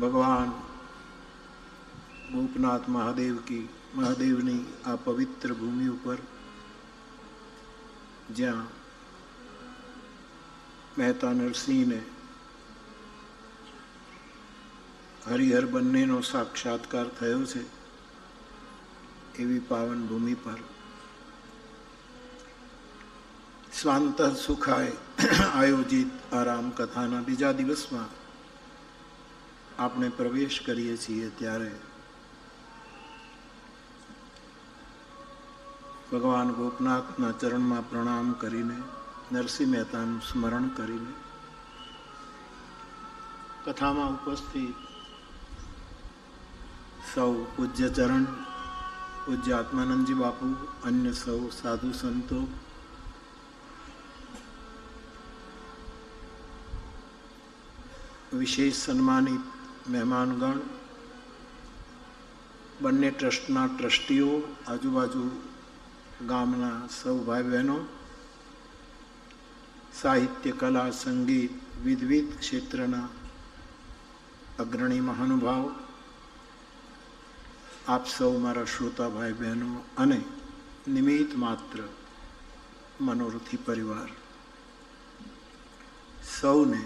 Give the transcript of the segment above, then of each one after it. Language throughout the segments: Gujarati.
ભગવાન ગોપનાથ મહાદેવની આ પવિત્ર ભૂમિ ઉપર જ્યાં મહેતા નરસિંહને હરિહર બંનેનો સાક્ષાત્કાર થયો છે, એવી પાવન ભૂમિ પર સ્વાંત સુખાય આયોજિત આ રામકથાના બીજા દિવસમાં આપણે પ્રવેશ કરીએ છીએ ત્યારે ભગવાન ગોપનાથના ચરણમાં પ્રણામ કરીને, નરસિંહ મહેતાનું સ્મરણ કરીને, કથામાં ઉપસ્થિત સૌ પૂજ્ય ચરણ, પૂજ્ય આત્માનંદજી બાપુ, અન્ય સૌ સાધુ સંતો, વિશેષ સન્માનિત મહેમાનગણ, બંને ટ્રસ્ટના ટ્રસ્ટીઓ, આજુબાજુ ગામના સૌ ભાઈ બહેનો, સાહિત્ય, કલા, સંગીત, વિવિધ ક્ષેત્રના અગ્રણી મહાનુભાવ, આપ સૌ મારા શ્રોતા ભાઈ બહેનો અને નિમિત્ત માત્ર મનોરથી પરિવાર, સૌને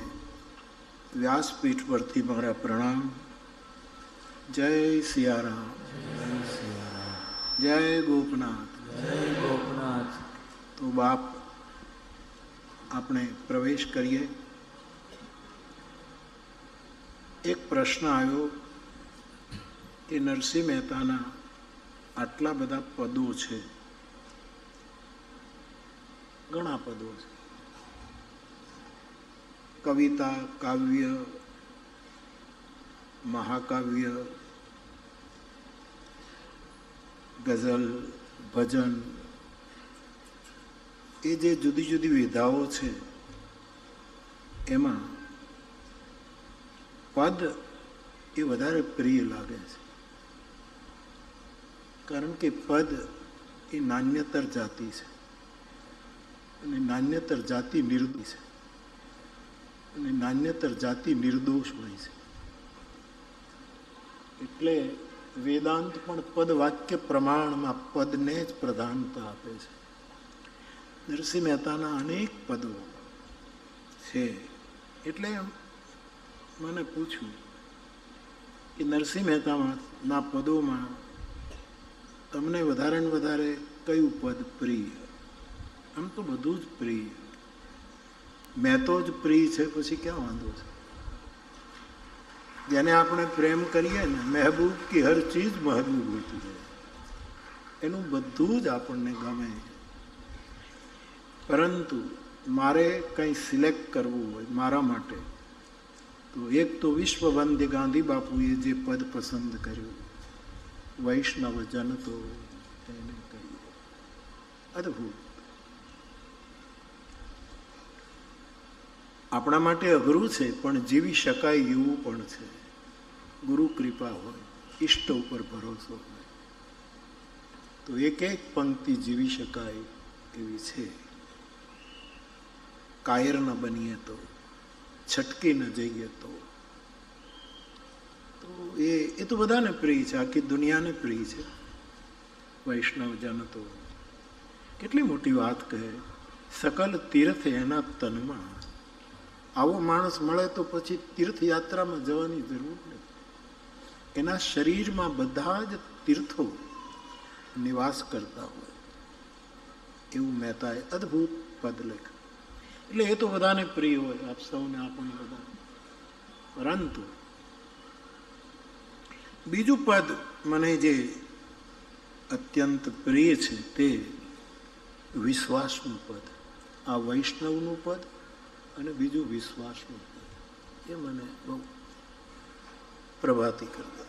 વ્યાસપીઠ પરથી મારા પ્રણામ. જય સિયારામ, જય ગોપનાથ. તો બાપ, આપણે પ્રવેશ કરીએ. એક પ્રશ્ન આવ્યો કે નરસિંહ મહેતાના આટલા બધા પદો છે, ઘણા પદો છે, કવિતા, કાવ્ય, મહાકાવ્ય, ગઝલ, ભજન, એ જે જુદી જુદી વિધાઓ છે એમાં પદ એ વધારે પ્રિય લાગે છે, કારણ કે પદ એ નાન્યતર જાતિ છે અને નાન્યતર જાતિ નિર્દોષ છે અને નાન્યતર જાતિ નિર્દોષ હોય છે. એટલે વેદાંત પણ પદ વાક્ય પ્રમાણમાં પદને જ પ્રધાનતા આપે છે. નરસિંહ મહેતાના અનેક પદો છે. એટલે મને પૂછ્યું કે નરસિંહ મહેતાના પદોમાં તમને વધારે ને વધારે કયું પદ પ્રિય? આમ તો બધું જ પ્રિય, મેં તો જ પ્રિય છે, પછી ક્યાં વાંધો છે? જેને આપણે પ્રેમ કરીએ ને, મહેબૂબ કી હર ચીજ મહેબૂબ હોતી है, એનું બધું જ આપણને ગમે. પરંતુ મારે કંઈ સિલેક્ટ કરવું હોય મારા માટે, તો એક તો વિશ્વવંદ્ય ગાંધી બાપુએ જે પદ પસંદ કર્યું, વૈષ્ણવ જન તો એને કહ્યું, અદ્ભુત. આપણા માટે અઘરું છે, પણ જીવી શકાય એવું પણ છે. ગુરુ કૃપા હોય, ઈષ્ટ ઉપર ભરોસો હોય, તો એક એક પંક્તિ જીવી શકાય એવી છે. કાયર ન બનીએ તો, છટકી ન જઈએ તો એ તો બધાને પ્રિય છે, આખી દુનિયાને પ્રિય છે. વૈષ્ણવ જન તો કેટલી મોટી વાત કહે, સકલ તીર્થ એના તનમાં. આવો માણસ મળે તો પછી તીર્થયાત્રામાં જવાની જરૂર નથી. એના શરીરમાં બધા જ તીર્થો નિવાસ કરતા હોય એવું મહેતાએ અદ્ભુત પદ લખ્યું. એટલે એ તો બધાને પ્રિય હોય, આપ સૌને, આપણને બધા. પરંતુ બીજું પદ મને જે અત્યંત પ્રિય છે તે વિશ્વાસનું પદ. આ વૈષ્ણવનું પદ અને બીજું વિશ્વાસનું પદ, એ મને બહુ પ્રભાતી કરતા.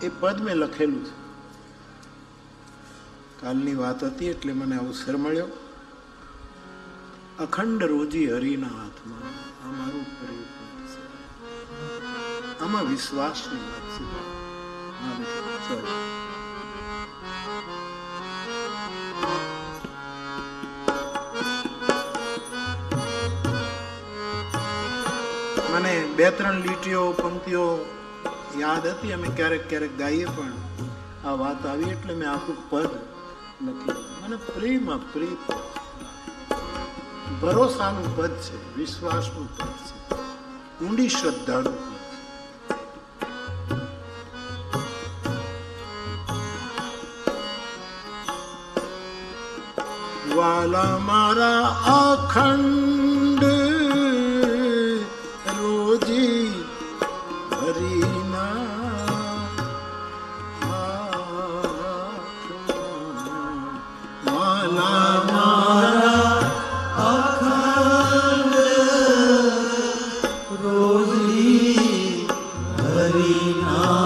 એ પદ મેં લખેલું છે. કાલની વાત હતી એટલે મને અવસર મળ્યો. અખંડ રોજી હરિના હાથમાં, આ મારું પ્રેમ છે, આમાં વિશ્વાસની વાત છે. મને 2-3 લીટીઓ પંક્તિઓ યાદ હતી, અમે ક્યારેક ક્યારેક ગાઈએ, પણ આ વાત આવી એટલે મેં આખું પદ લખ્યું. મને પ્રેમ ભરોસાનું પદ છે, વિશ્વાસનું પદ છે, ઊંડી શ્રદ્ધાનું પદ. વાલા મારા અખંડ રોજી હરિના વાલા મારા અખંડ રોજી હરિના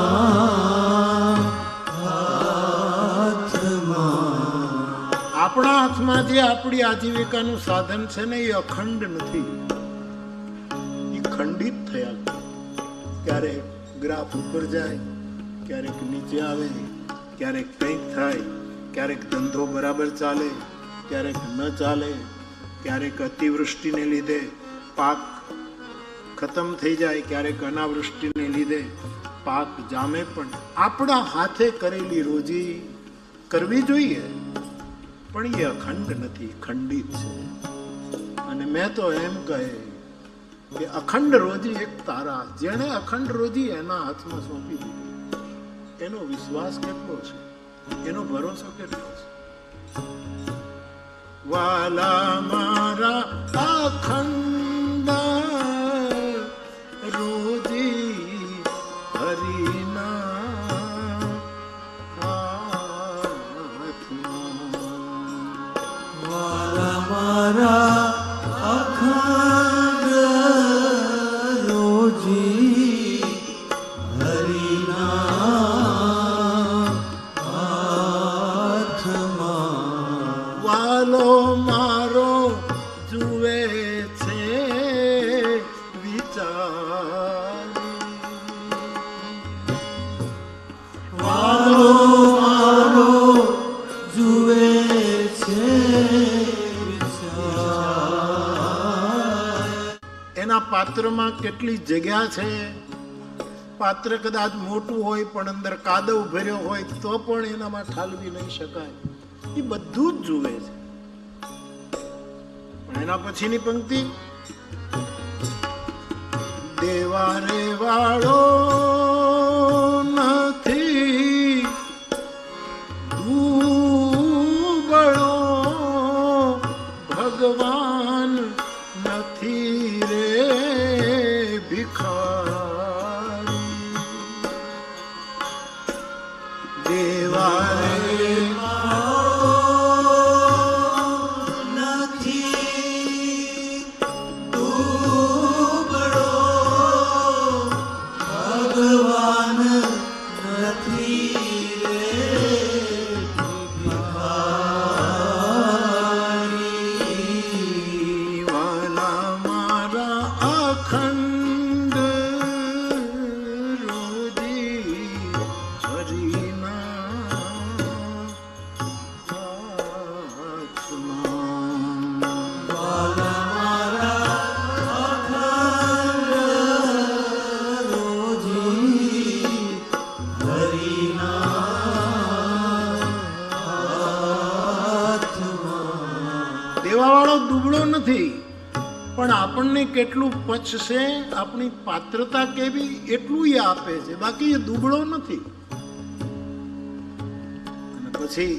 આપણા હાથમાં જે આપણી આજીવિકાનું સાધન છે ને એ અખંડ નથી, એ ખંડિત થયા. ક્યારેક ગ્રાફ ઉપર જાય, ક્યારેક નીચે આવે, ક્યારેક કંઈક થાય, ક્યારેક ધંધો બરાબર ચાલે, ક્યારેક ન ચાલે, ક્યારેક અતિવૃષ્ટિને લીધે પાક ખતમ થઈ જાય, ક્યારેક અનાવૃષ્ટિને લીધે પાક જામે. પણ આપણા હાથે કરેલી રોજી કરવી જોઈએ, પણ એ અખંડ નથી, ખંડિત છે. અને મેં તો એમ કહે કે અખંડ રોજી એક તારા, જેણે અખંડ રોજી એના હાથમાં સોંપી દીધી, એનો વિશ્વાસ કેટલો છે, એનો ભરોસો કેટલો છે. વાલા મારા અખંડ રોજી હરિના મારા અખંડ રોજી હરિના હાથમાં. વાલો મારો જુએ છે વિચારી, વાલો મારો જુએ છે એના પાત્રમાં કેટલી જગ્યા છે. પાત્ર કદાચ મોટું હોય પણ અંદર કાદવ ભર્યો હોય તો પણ એનામાં ઠાલવી નહીં શકાય. એ બધું જ જુએ છે. પણ એના પછીની પંક્તિ, દેવારે વાળો નથી દુબળો, ભગવાન નથી રે ભિખારી. દેવારે દેવાવાળો દુબળો નથી, પણ આપણને કેટલું પચશે, આપણી પાત્રતા કેવી એટલું એ આપે છે, બાકી એ દુબળો નથી. અને પછી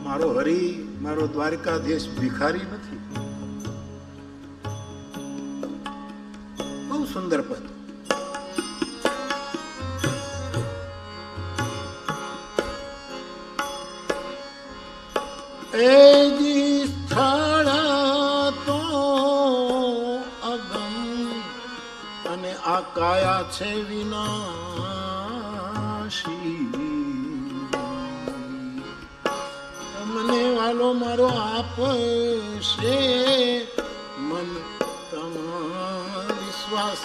મારો હરિ, મારો દ્વારકાધીશ ભિખારી નથી. બહુ સુંદર પદ. એજી સ્થળ તો અગમ અને આ કાયા છે વિનાશી. વાલો મારો આપશે, મન તમા વિશ્વાસ,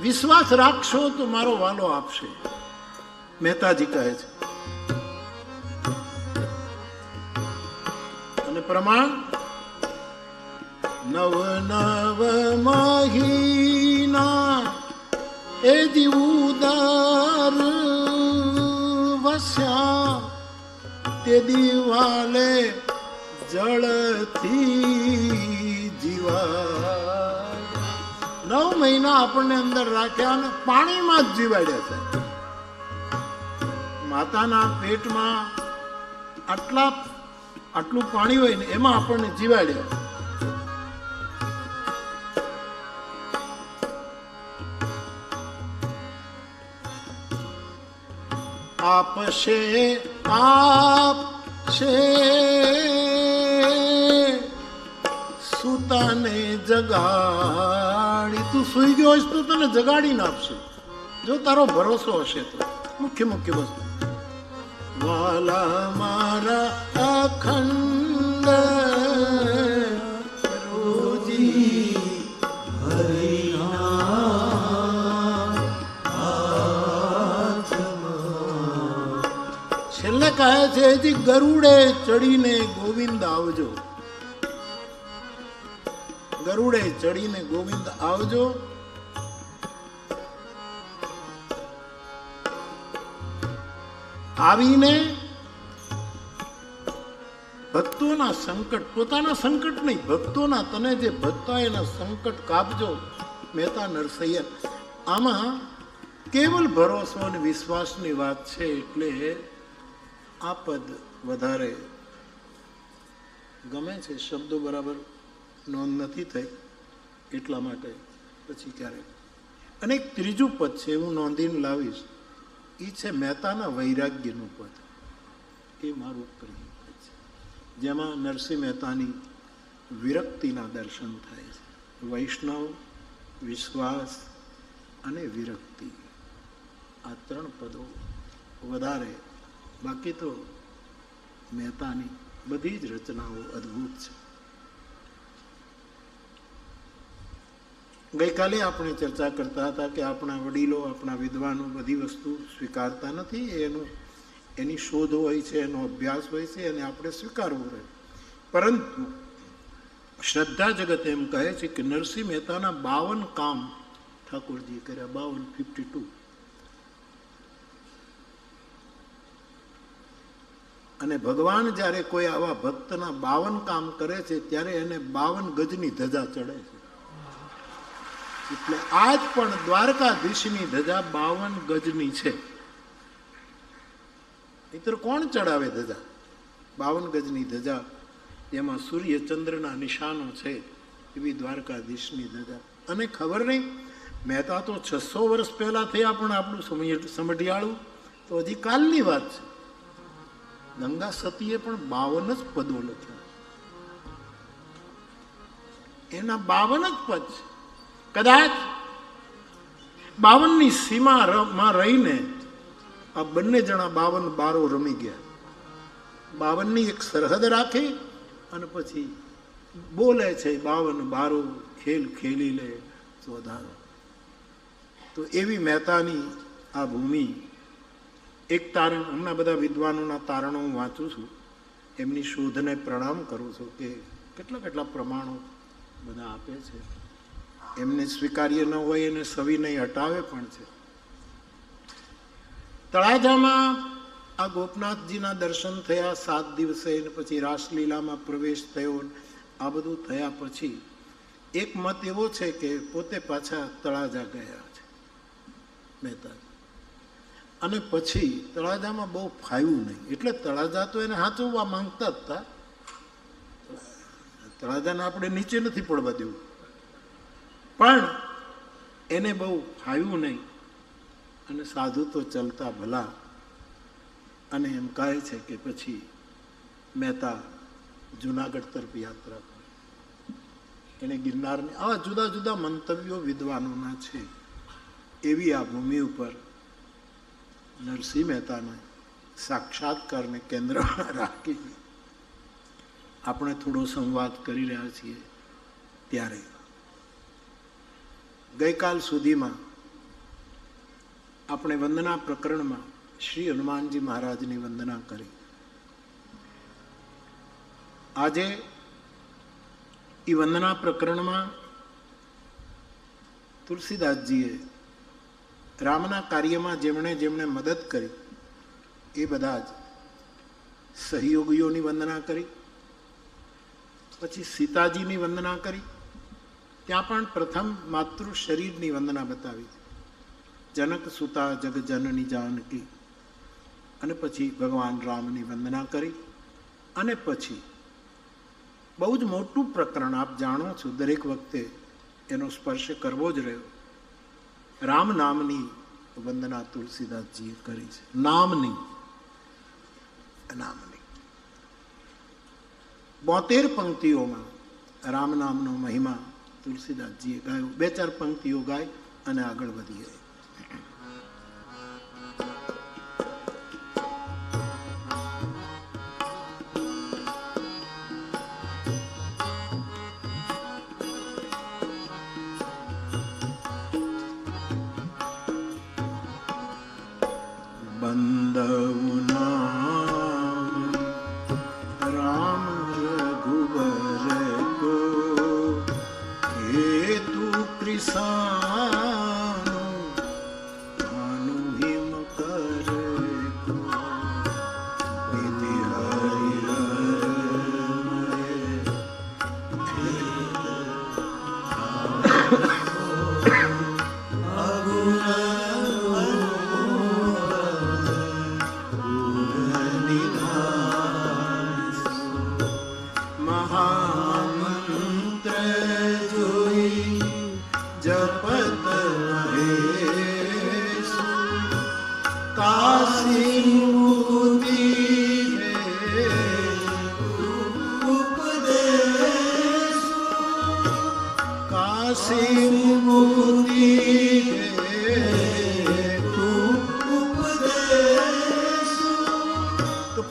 વિશ્વાસ રાખશો તો મારો વાલો આપશે. મહેતાજી કહે છે. અને પ્રમાણ નવ નવ મહિના એ જીવદાર વસ્યા, તે દિવાલે જળથી જીવા. 9 મહિના આપણને અંદર રાખ્યા અને પાણીમાં જ જીવાડ્યા છે. માતાના પેટમાં આટલું પાણી હોય ને એમાં આપણને જીવાડ્યા. આપશે સુતાને જગાડી. તું સુઈ ગયો હશે તો તને જગાડીને આપશે, જો તારો ભરોસો હશે તો. મુખ્ય વસ્તુ વાલા મારા અખંડ રોજી છેલ્લે કહે છે જી ગરુડે ચડીને ગોવિંદ આવજો, ગરુડે ચડીને ગોવિંદ આવજો. આવીને ભક્તોના સંકટ, પોતાના સંકટ નહીં, ભક્તોના, તને જે ભક્તા એના સંકટ કાપજો. મહેતા નરસૈયા આમાં કેવલ ભરોસો અને વિશ્વાસની વાત છે, એટલે આ પદ વધારે ગમે છે. શબ્દો બરાબર નોંધ નથી થઈ એટલા માટે પછી ક્યારેક. અને એક ત્રીજું પદ છે, હું નોંધીને લાવીશ, એ છે મહેતાના વૈરાગ્યનું પદ. એ મારું પ્રિય પદ છે, જેમાં નરસિંહ મહેતાની વિરક્તિના દર્શન થાય છે. વૈષ્ણવ, વિશ્વાસ અને વિરક્તિ, આ 3 પદો વધારે. બાકી તો મહેતાની બધી જ રચનાઓ અદ્ભુત છે. ગઈકાલે આપણે ચર્ચા કરતા હતા કે આપણા વડીલો, આપણા વિદ્વાનો બધી વસ્તુ સ્વીકારતા નથી. એની શોધ હોય છે, એનો અભ્યાસ હોય છે, અને આપણે સ્વીકારવું રહે. પરંતુ શ્રદ્ધા જગત એમ કહે છે કે નરસિંહ મહેતાના 52 કામ ઠાકોરજી કર્યા. 52 અને ભગવાન જ્યારે કોઈ આવા ભક્તના 52 કામ કરે છે ત્યારે એને 52 ગજની ધજા ચડે છે. એટલે આજ પણ દ્વારકાધીશની ધજા 52 ગજની છે. મિત્ર કોણ ચડાવે ધજા? 52 ગજની ધજા, એમાં સૂર્ય ચંદ્રના નિશાનો છે, એવી દ્વારકાધીશની ધજા. અને ખબર નહીં, મહેતા તો 600 વર્ષ પહેલા થયા, પણ આપણું સમઢિયાળું તો હજી કાલની વાત છે. ગંગા સતીએ પણ 52 જ પદો લખ્યા, એના 52 જ પદ છે. કદાચ 52ની સીમામાં રહીને આ બંને જણા 52 બારો રમી ગયા. 52ની એક સરહદ રાખી અને પછી બોલે છે 52 બારો ખેલ ખેલી લે ચોધારો. તો એવી મહેતાની આ ભૂમિ. એક તારણ, હમણાં બધા વિદ્વાનોના તારણો હું વાંચું છું, એમની શોધને પ્રણામ કરું છું કે કેટલા પ્રમાણો બધા આપે છે. એમને સ્વીકાર્ય ન હોય એને સવિનય હટાવે પણ છે. તળાજામાં આ ગોપનાથજીના દર્શન થયા 7 દિવસે, ને પછી રાસલીલામાં પ્રવેશ થયો. આ બધું થયા પછી એક મત એવો છે કે પોતે પાછા તળાજા ગયા છે મહેતા. અને પછી તળાજામાં બહુ ફાવ્યું નહીં, એટલે તળાજા તો એને હાંચવવા માંગતા જ હતા. તળાજાને આપણે નીચે નથી પડવા દેવું, પણ એને બહુ ફાવ્યું નહીં. અને સાધુ તો ચલતા ભલા. અને એમ કહે છે કે પછી મહેતા જુનાગઢ તરફ યાત્રા કરી. એને ગિરનારને, આવા જુદા જુદા મંતવ્યો વિદ્વાનોના છે. એવી આ ભૂમિ ઉપર નરસિંહ મહેતાને સાક્ષાત્કારને કેન્દ્રમાં રાખી આપણે થોડો સંવાદ કરી રહ્યા છીએ ત્યારે ગઈકાલ સુધીમાં આપણે વંદના પ્રકરણમાં શ્રી હનુમાનજી મહારાજની વંદના કરી. આજે એ વંદના પ્રકરણમાં તુલસીદાસજીએ રામના કાર્યમાં જેમણે જેમણે મદદ કરી એ બધા જ સહયોગીઓની વંદના કરી. પછી સીતાજીની વંદના કરી. ત્યાં પણ પ્રથમ માતૃ શરીરની વંદના બતાવી, જનક સુતા જગ જનની જાનકી, અને પછી ભગવાન રામની વંદના કરી. અને પછી બહુ જ મોટું પ્રકરણ, આપ જાણો છો, દરેક વખતે એનો સ્પર્શ કરવો જ રહ્યો. રામ નામની વંદના તુલસીદાસજીએ કરી છે. નામની 72 પંક્તિઓમાં રામ નામનો મહિમા તુલસીદાસજીએ ગાયો. 2-4 પંક્તિઓ ગાય અને આગળ વધીએ.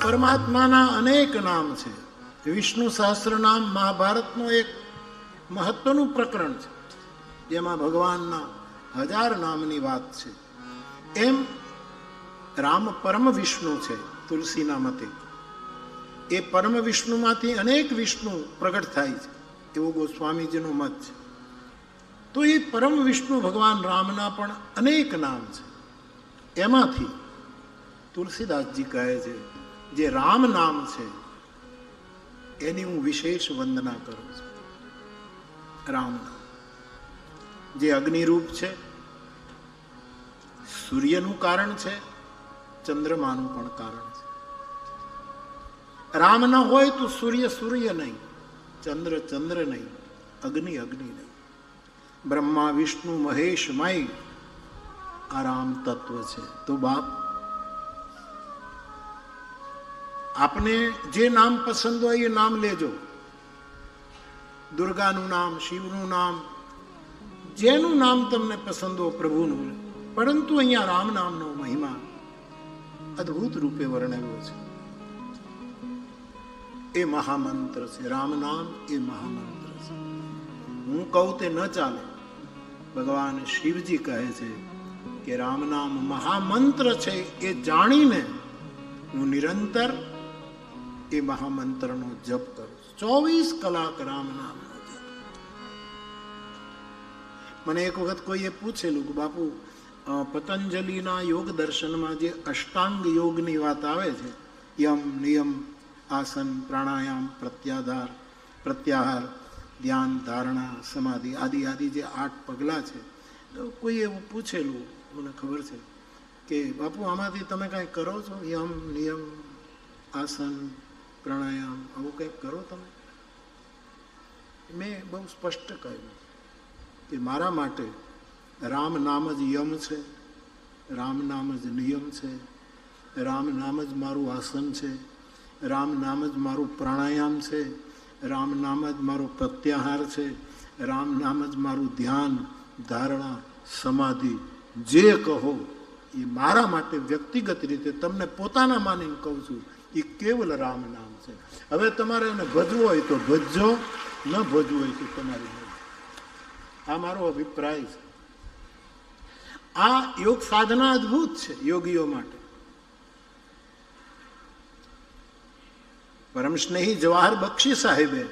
પરમાત્માના અનેક નામ છે. વિષ્ણુ સહસ્ત્ર નામ મહાભારતનું એક મહત્વનું પ્રકરણ છે, જેમાં ભગવાનના 1000 નામની વાત છે. એમ રામ પરમ વિષ્ણુ છે તુલસીના મતે. એ પરમ વિષ્ણુમાંથી અનેક વિષ્ણુ પ્રગટ થાય છે, એવો ગોસ્વામીજીનો મત છે. તો એ પરમ વિષ્ણુ ભગવાન રામના પણ અનેક નામ છે. એમાંથી તુલસીદાસજી કહે છે જે રામ નામ છે એની હું વિશેષ વંદના કરું છું. રામ નામ જે અગ્નિરૂપ છે, સૂર્યનું કારણ છે, ચંદ્રમાનું પણ કારણ છે. રામ ન હોય તો સૂર્ય સૂર્ય નહીં, ચંદ્ર ચંદ્ર નહીં, અગ્નિ અગ્નિ નહીં. બ્રહ્મા વિષ્ણુ મહેશમય આ રામ તત્વ છે. તો બાપ, આપને જે નામ પસંદ હોય એ નામ લેજો. દુર્ગાનું નામ, શિવનું નામ, જેનું નામ તમને પસંદ હો પ્રભુનું. પરંતુ અહીંયા રામ નામનો મહિમા અદ્ભુત રૂપે વર્ણવ્યો છે. એ મહામંત્ર છે. રામ નામ એ મહામંત્ર છે. હું કહું તે ન ચાલે. ભગવાન શિવજી કહે છે કે રામ નામ મહામંત્ર છે. એ જાણીને હું નિરંતર એ મહામંત્રનો જપ કરું. 24 કલાક રામ નામનો જપ. મને એક વખત કોઈએ પૂછેલું કે બાપુ, પતંજલિના યોગ દર્શનમાં જે અષ્ટાંગ યોગની વાત આવે છે, યમ, નિયમ, આસન, પ્રાણાયામ, પ્રત્યાહાર, ધ્યાન, ધારણા, સમાધિ આદિ આદિ જે 8 પગલાં છે, તો કોઈ એવું પૂછેલું, મને ખબર છે કે બાપુ આમાંથી તમે કાંઈ કરો છો? યમ, નિયમ, આસન, પ્રાણાયામ આવું કંઈક કરો તમે? મેં બહુ સ્પષ્ટ કહ્યું કે મારા માટે રામ નામ જ યમ છે, રામ નામ જ નિયમ છે, રામ નામ જ મારું આસન છે, રામ નામ જ મારું પ્રાણાયામ છે, રામ નામ જ મારો પ્રત્યાહાર છે, રામ નામ જ મારું ધ્યાન, ધારણા, સમાધિ, જે કહો એ મારા માટે વ્યક્તિગત રીતે તમને પોતાના માનીને કહું છું, એ કેવલ રામ નામ છે. હવે તમારે એને ભજવો હોય તો ભજજો, ન ભજવું હોય તો તમારી મરજી. આ મારો અભિપ્રાય છે. આ યોગ સાધના અદભુત છે યોગીઓ માટે. પરમ સ્નેહી જવાહર બક્ષી સાહેબે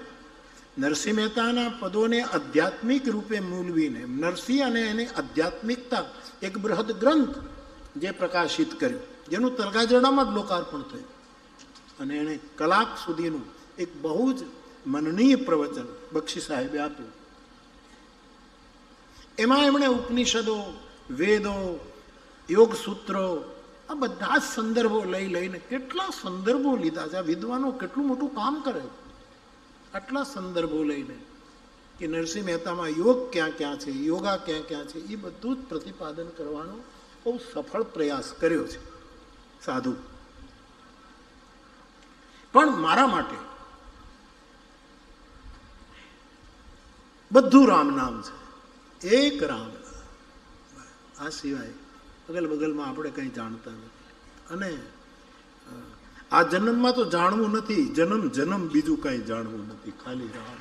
નરસિંહ મહેતાના પદોને આધ્યાત્મિક રૂપે મૂલવીને નરસિંહ અને એની આધ્યાત્મિકતા એક બૃહદ ગ્રંથ જે પ્રકાશિત કર્યું, જેનું તરગાજરડામાં જ લોકાર્પણ થયું, અને એણે કલાક સુધીનું એક બહુ જ મનનીય પ્રવચન બક્ષી સાહેબે આપ્યું. એમાં એમણે ઉપનિષદો, વેદો, યોગ સૂત્રો, આ બધા જ સંદર્ભો લઈને કેટલા સંદર્ભો લીધા છે. આ વિદ્વાનો કેટલું મોટું કામ કરે, આટલા સંદર્ભો લઈને કે નરસિંહ મહેતામાં યોગ ક્યાં ક્યાં છે, યોગા ક્યાં ક્યાં છે, એ બધું જ પ્રતિપાદન કરવાનો બહુ સફળ પ્રયાસ કર્યો છે સાધુ. પણ મારા માટે બધું રામ નામ છે, એક રામ નામ. આ સિવાય અગલ બગલમાં આપણે કંઈ જાણતા નથી. અને આ જન્મમાં તો જાણવું નથી, જન્મ બીજું કંઈ જાણવું નથી, ખાલી રામ.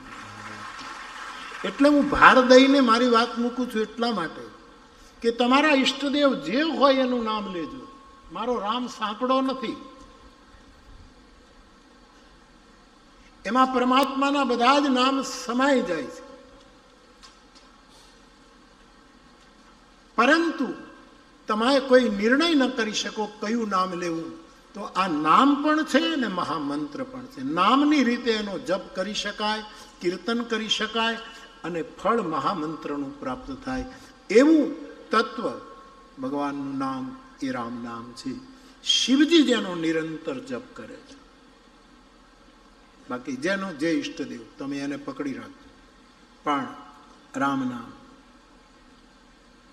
એટલે હું ભાર દઈને મારી વાત મૂકું છું એટલા માટે કે તમારા ઈષ્ટદેવ જે હોય એનું નામ લેજો. મારો રામ સાંકડો નથી, એમાં પરમાત્માના બધા જ નામ સમાઈ જાય છે. પરંતુ તમે કોઈ નિર્ણય ન કરી શકો કયું નામ લેવું, તો આ નામ પણ છે ને મહામંત્ર પણ છે. નામની રીતે એનો જપ કરી શકાય, કીર્તન કરી શકાય, અને ફળ મહામંત્રનું પ્રાપ્ત થાય. એવું તત્વ ભગવાનનું નામ એ રામ નામ છે. શિવજી જેનો નિરંતર જપ કરે છે. બાકી જેનો જે ઈષ્ટદેવ તમે એને પકડી રાખજો, પણ રામ નામ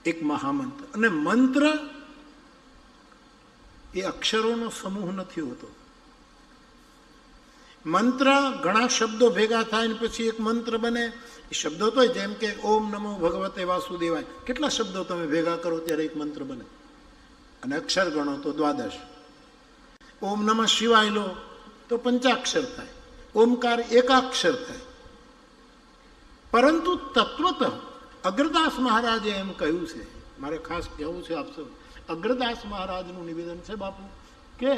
એક મહામંત્ર. અને મંત્ર એ અક્ષરોનો સમૂહ નથી હોતો. મંત્ર ઘણા શબ્દો ભેગા થાય ને પછી એક મંત્ર બને. એ શબ્દો તો જેમ કે ઓમ નમો ભગવતે વાસુદેવાય, કેટલા શબ્દો તમે ભેગા કરો ત્યારે એક મંત્ર બને. અને અક્ષર ગણો તો 12. ઓમ નમઃ શિવાય લો તો 5 થાય, ઓમકાર એકાક્ષર થાય. પરંતુ તત્વત અગ્રદાસ મહારાજે એમ કહ્યું છે, મારે ખાસ કહેવું છે આપ સૌ, અગ્રદાસ મહારાજનું નિવેદન છે બાપુ, કે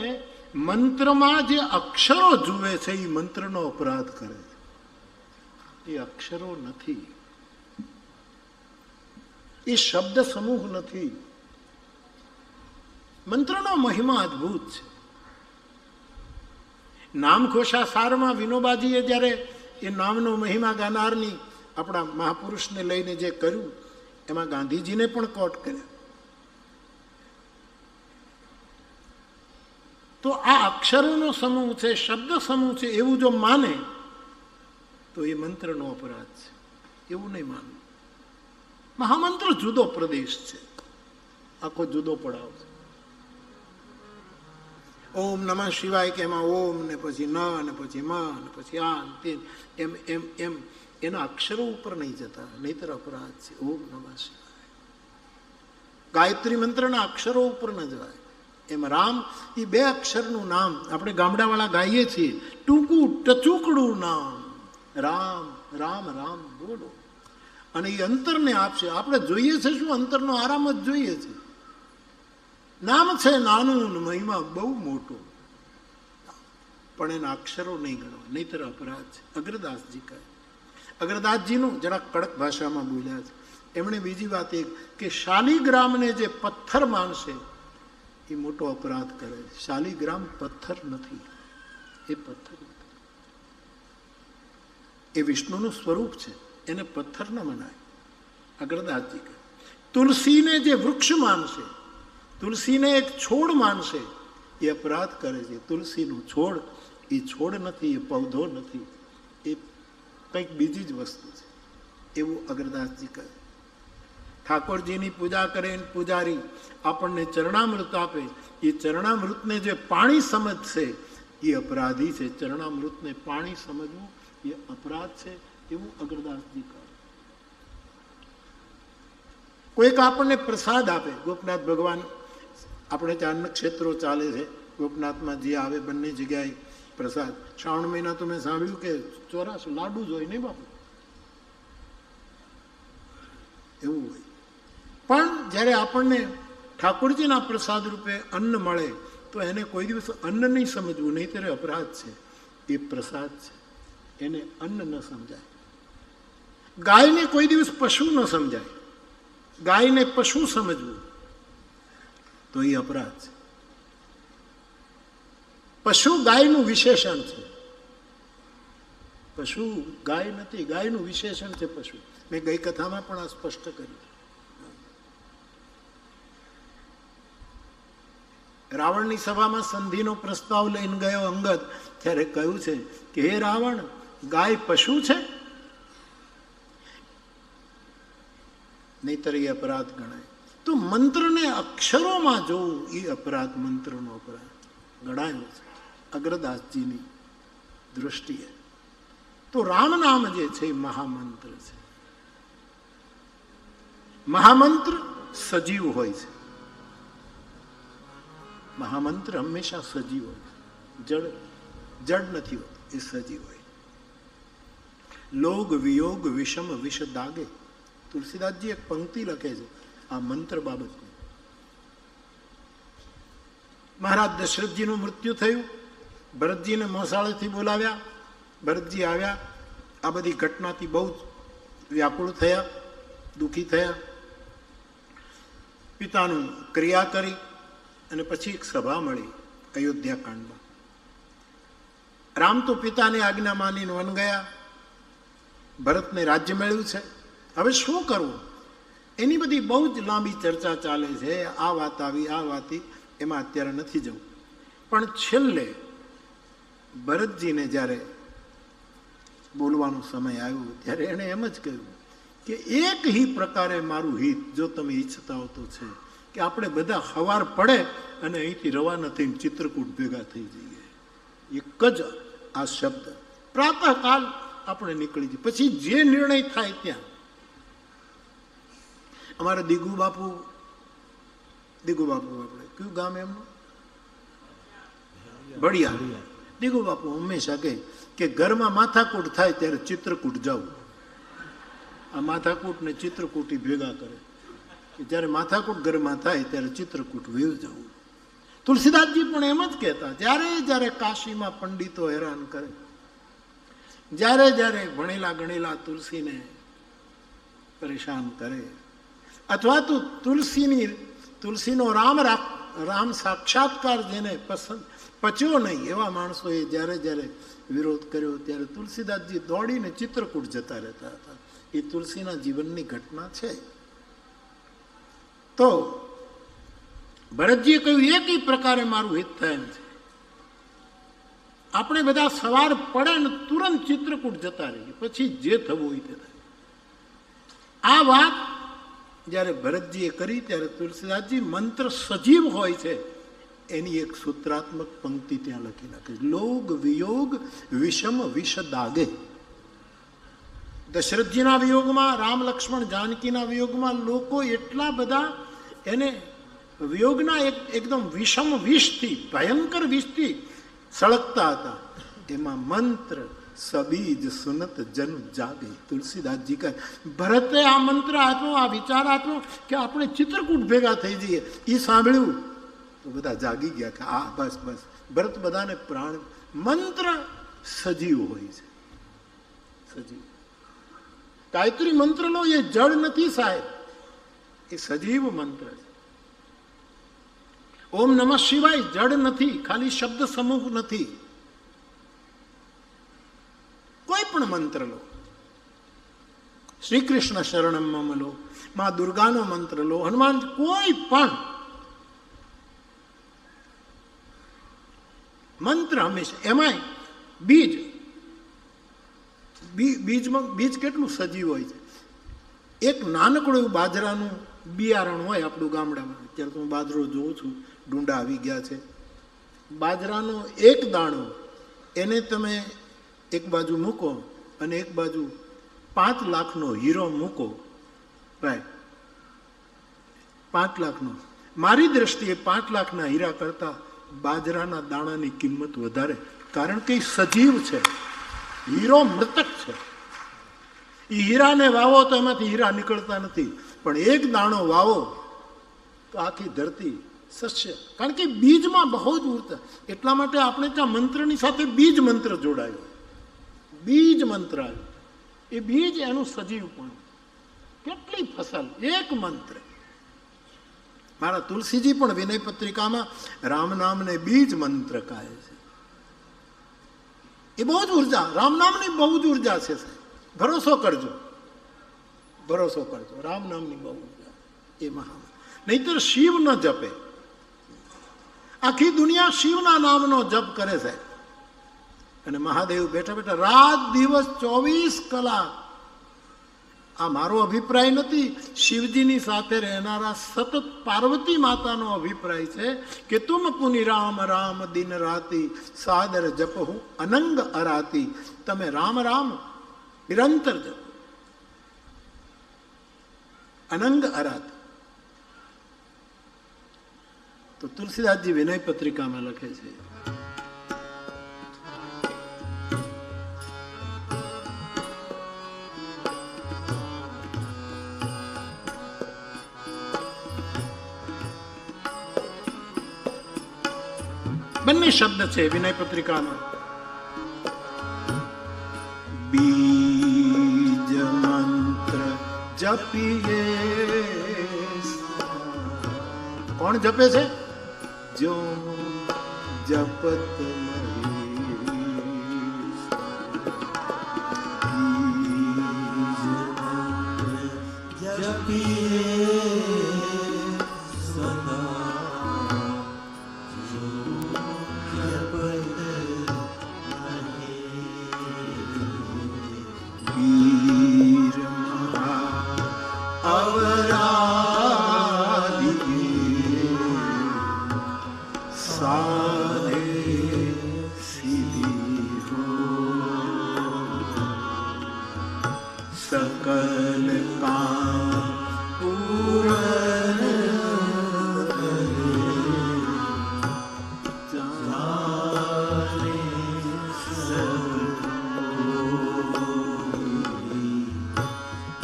મંત્રમાં જે અક્ષરો જુએ છે એ મંત્રનો અપરાધ કરે છે. એ અક્ષરો નથી, એ શબ્દ સમૂહ નથી. મંત્રનો મહિમા અદભુત છે. નામઘોષા સારમાં વિનોબાજીએ જ્યારે એ નામનો મહિમા ગાનારની આપણા મહાપુરુષને લઈને જે કર્યું, એમાં ગાંધીજીને પણ કોટ કર્યા. તો આ અક્ષરોનો સમૂહ છે, શબ્દ સમૂહ છે, એવું જો માને તો એ મંત્રનો અપરાધ છે. એવું નહીં માનવું. મહામંત્ર જુદો પ્રદેશ છે, આખો જુદો પડાવ છે. ઓમ નમઃ શિવાય કે એમાં ઓમ ને પછી ન ને પછી મ ને પછી આ તે એમ એમ એમ એના અક્ષરો ઉપર નહીં જતા, નહીતર અપરાધ છે. ઓમ નમઃ શિવાય. ગાયત્રી મંત્રના અક્ષરો ઉપર ન જવાય. એમ રામ એ 2 અક્ષરનું નામ આપણે ગામડાવાળા ગાઈએ છીએ, ટૂંકું ટચુકડું નામ રામ રામ રામ બોલો, અને એ અંતરને આપશે. આપણે જોઈએ છે શું? અંતરનો આરામ જ જોઈએ છે. નામ છે નાનું, મહિમા બહુ મોટો, પણ એના અક્ષરો નહીં ગણવા, નહીતર અપરાધ છે. અગ્રદાસજી કહે, અગ્રદાસજીનું જરા કડક ભાષામાં બોલ્યા છે. એમણે બીજી વાત એ કે શાલિગ્રામને જે પથ્થર માનશે એ મોટો અપરાધ કરે છે. શાલિગ્રામ પથ્થર નથી, એ પથ્થર નથી, એ વિષ્ણુનું સ્વરૂપ છે, એને પથ્થર ન મનાય. અગ્રદાસજી કહે તુલસીને જે વૃક્ષ માનશે, તુલસીને એક છોડ માનશે, એ અપરાધ કરે છે. તુલસીનું છોડ એ છોડ નથી, એ પૌધો નથી, એ કંઈક બીજી જ વસ્તુ છે. એવું અગ્રદાસજી કહે. ઠાકોરજીની પૂજા કરે પૂજારી આપણને ચરણામૃત આપે, એ ચરણામૃતને જે પાણી સમજશે એ અપરાધી છે. ચરણામૃતને પાણી સમજવું એ અપરાધ છે, એવું અગ્રદાસજી કહે. કોઈક આપણને પ્રસાદ આપે, ગોપનાથ ભગવાન આપણે 4 નક્ષત્રો ચાલે છે, ગોપનાથમાં જે આવે બંને જગ્યાએ પ્રસાદ. શ્રાવણ મહિના તો મેં સાંભળ્યું કે 84 લાડુ જ હોય નહીં બાપુ, એવું હોય. પણ જ્યારે આપણને ઠાકોરજીના પ્રસાદ રૂપે અન્ન મળે તો એને કોઈ દિવસ અન્ન નહીં સમજવું, નહીં ત્યારે અપરાધ છે. એ પ્રસાદ છે, એને અન્ન ન સમજાય. ગાયને કોઈ દિવસ પશુ ન સમજાય, ગાયને પશુ સમજવું તો એ અપરાધ છે. પશુ ગાયનું વિશેષણ છે, પશુ ગાય નથી, ગાયનું વિશેષણ છે પશુ. મેં ગઈ કથામાં પણ આ સ્પષ્ટ કર્યું. રાવણની સભામાં સંધિનો પ્રસ્તાવ લઈને ગયો અંગદ, ત્યારે કહ્યું છે કે હે રાવણ, ગાય પશુ છે? નહીતર એ અપરાધ ગણાય. તો મંત્રને અક્ષરોમાં જોવું એ અપરાધ, મંત્રનો અપરાધ ગણાયો છે અગ્રદાસજીની દૃષ્ટિએ. તો રામ નામ જે છે એ મહામંત્ર છે. મહામંત્ર સજીવ હોય છે, મહામંત્ર હંમેશા સજીવ હોય, જડ નથી હોતો, એ સજીવ હોય. લોગ વિયોગ વિષમ વિષ દાગે, તુલસીદાસજી એક પંક્તિ લખે છે આ મંત્ર બાબતની. મહારાજ દશરથજીનું મૃત્યુ થયું, ભરતજીને મોસાળેથી બોલાવ્યા, ભરતજી આવ્યા, આ બધી ઘટનાથી બહુ વ્યાકુળ થયા, દુઃખી થયા. પિતાનું ક્રિયા કરી અને પછી એક સભા મળી અયોધ્યા કાંડમાં. રામ તો પિતાની આજ્ઞા માનીને વન ગયા, ભરતને રાજ્ય મળ્યું છે, હવે શું કરવું એની બધી બહુ જ લાંબી ચર્ચા ચાલે છે. આ વાત આવી, આ વાત, એમાં અત્યારે નથી જવું. પણ છેલ્લે ભરતજીને જ્યારે બોલવાનો સમય આવ્યો ત્યારે એણે એમ જ કહ્યું કે એક હી પ્રકારે મારું હિત જો તમે ઈચ્છતા હો તો છે કે આપણે બધા સવાર પડે અને અહીંથી રવાના થઈને ચિત્રકૂટ ભેગા થઈ જઈએ. એક જ આ શબ્દ, પ્રાતઃકાલ આપણે નીકળી જઈએ, પછી જે નિર્ણય થાય ત્યાં. અમારા દિગુ બાપુ આપણે કયું ગામ એમનું? ભડિયા. દિગુ બાપુ હંમેશા કહે કે ઘરમાં માથાકૂટ થાય ત્યારે ચિત્રકૂટ જવું. આ માથાકૂટ ને ચિત્રકૂટ ભેગા કરે કે જ્યારે માથાકૂટ ઘરમાં થાય ત્યારે ચિત્રકૂટ વેવ જવું. તુલસીદાસજી પણ એમ જ કહેતા, જ્યારે કાશીમાં પંડિતો હેરાન કરે, જ્યારે ભણેલા ગણેલા તુલસીને પરેશાન કરે, અથવા તો તુલસીનો રામ સાક્ષાત્કાર જેને પચ્યો નહીં એવા માણસોએ જ્યારે વિરોધ કર્યો ત્યારે તુલસીદાસજી દોડીને ચિત્રકૂટ જતા રહેતા હતા. એ તુલસીના જીવનની ઘટના છે. તો ભરતજીએ કહ્યું એક પ્રકારે મારું હિત થાય એમ છે, આપણે બધા સવાર પડે ને તુરંત ચિત્રકૂટ જતા રહીએ, પછી જે થવું હોય તે થાય. આ વાત જ્યારે ભરતજીએ કરી ત્યારે તુલસીદાસજી મંત્ર સજીવ હોય છે એની એક સૂત્રાત્મક પંક્તિ ત્યાં લખી નાખે, લોગ વિયોગ વિષમ વિષ દાગે. દશરથજીના વિયોગમાં, રામ લક્ષ્મણ જાનકીના વિયોગમાં લોકો એટલા બધા એને વિયોગના એકદમ વિષમ વિષથી, ભયંકર વિષથી સળગતા હતા. એમાં મંત્ર સબીજ સુનત જન જાગે. તુલસીદાસજી કહે ભરતે આ મંત્ર આપ્યો, આ વિચાર આપ્યો કે આપણે ચિત્રકૂટ ભેગા થઈ જઈએ, એ સાંભળ્યું તો બધા જાગી ગયા કે આ બસ. ભરત બધાને પ્રાણ. મંત્ર સજીવ હોય છે, સજીવ. ગાયત્રી મંત્ર લો, એ જળ નથી સાહેબ, એ સજીવ મંત્ર છે. ઓમ નમઃ શિવાય જડ નથી, ખાલી શબ્દ સમૂહ નથી. કોઈ પણ મંત્ર લો, શ્રી કૃષ્ણ શરણમ લો, મા દુર્ગાનો મંત્ર લો, હનુમાન, કોઈ પણ મંત્ર હંમેશા, એમાંય બીજ કેટલું સજીવ હોય છે. એક નાનકડું બાજરાનું બિયારણ હોય આપણું ગામડામાં, અત્યારે તો હું બાજરો જોઉં છું, ડુંડા આવી ગયા છે. બાજરાનો એક દાણો એને તમે એક બાજુ મૂકો અને એક બાજુ 5 લાખનો હીરો મૂકો, ભાઈ 5 લાખનો, મારી દ્રષ્ટિએ 5 લાખના હીરા કરતા બાજરાના દાણાની કિંમત વધારે, કારણ કે એ સજીવ છે, હીરો મૃતક છે. એ હીરાને વાવો તો એમાંથી હીરા નીકળતા નથી, પણ એક દાણો વાવો તો આખી ધરતી સસ્ય, કારણ કે બીજમાં બહુ જ ઉર્જા. એટલા માટે આપણે ત્યાં મંત્રની સાથે બીજ મંત્ર જોડાયો, બીજ મંત્ર આવ્યો. એ બીજ એનું સજીવ પણ. કેટલી ફસલ, એક મંત્ર. મારા તુલસીજી પણ વિનય પત્રિકામાં રામ નામને બીજ મંત્ર કહે છે. એ બહુ જ ઉર્જા, રામ નામની બહુ જ ઉર્જા છે સાહેબ. ભરોસો કરજો, ભરોસો કરજો, રામ નામની બહુ ઉર્જા એ મહા. નહીતર શિવ ન જપે. આખી દુનિયા શિવના નામનો જપ કરે સાહેબ. અને મહાદેવ બેઠા બેઠા રાત દિવસ 24 કલાક. આ મારો અભિપ્રાય નથી, શિવજીની સાથે રહેનારા સતત પાર્વતી માતાનો અભિપ્રાય છે કે તુમ પુનિ રામ રામ દિન રાતી સાદર જપહુ અનંગ અરાતી. તમે રામ રામ નિરંતર જપો, અનંગ અરાતી. તો તુલસીદાસજી વિનય પત્રિકામાં લખે છે, બંને શબ્દ છે વિનય પત્રિકામાં. બીજ મંત્ર જપીએ. કોણ જપે છે? જો જપત सकल काम पूरन जाने सब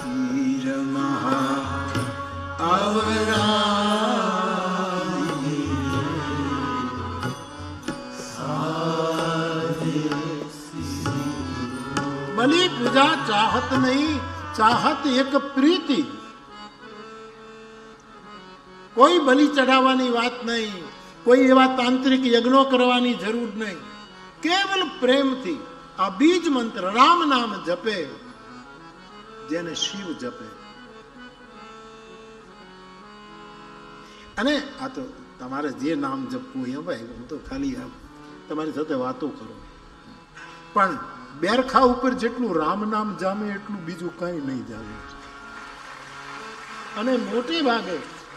वीर महा अवराधी बलि पूजा चाहत नहीं, चाहत एक प्रीति. કોઈ બલિ ચઢાવવાની વાત નહીં, કોઈ એવા તાંત્રિક યજ્ઞો કરવાની જરૂર નહીં. કેવલ પ્રેમથી આ બીજ મંત્ર રામ નામ જપે, જેને શિવ જપે. અને આ તો તમારે જે નામ જપવું એ ભાઈ, હું તો ખાલી તમારી સાથે વાતો કરું. પણ બેરખા ઉપર જેટલું રામ નામ જામે એટલું બીજું કઈ નહીં જામે. અને મોટે ભાગે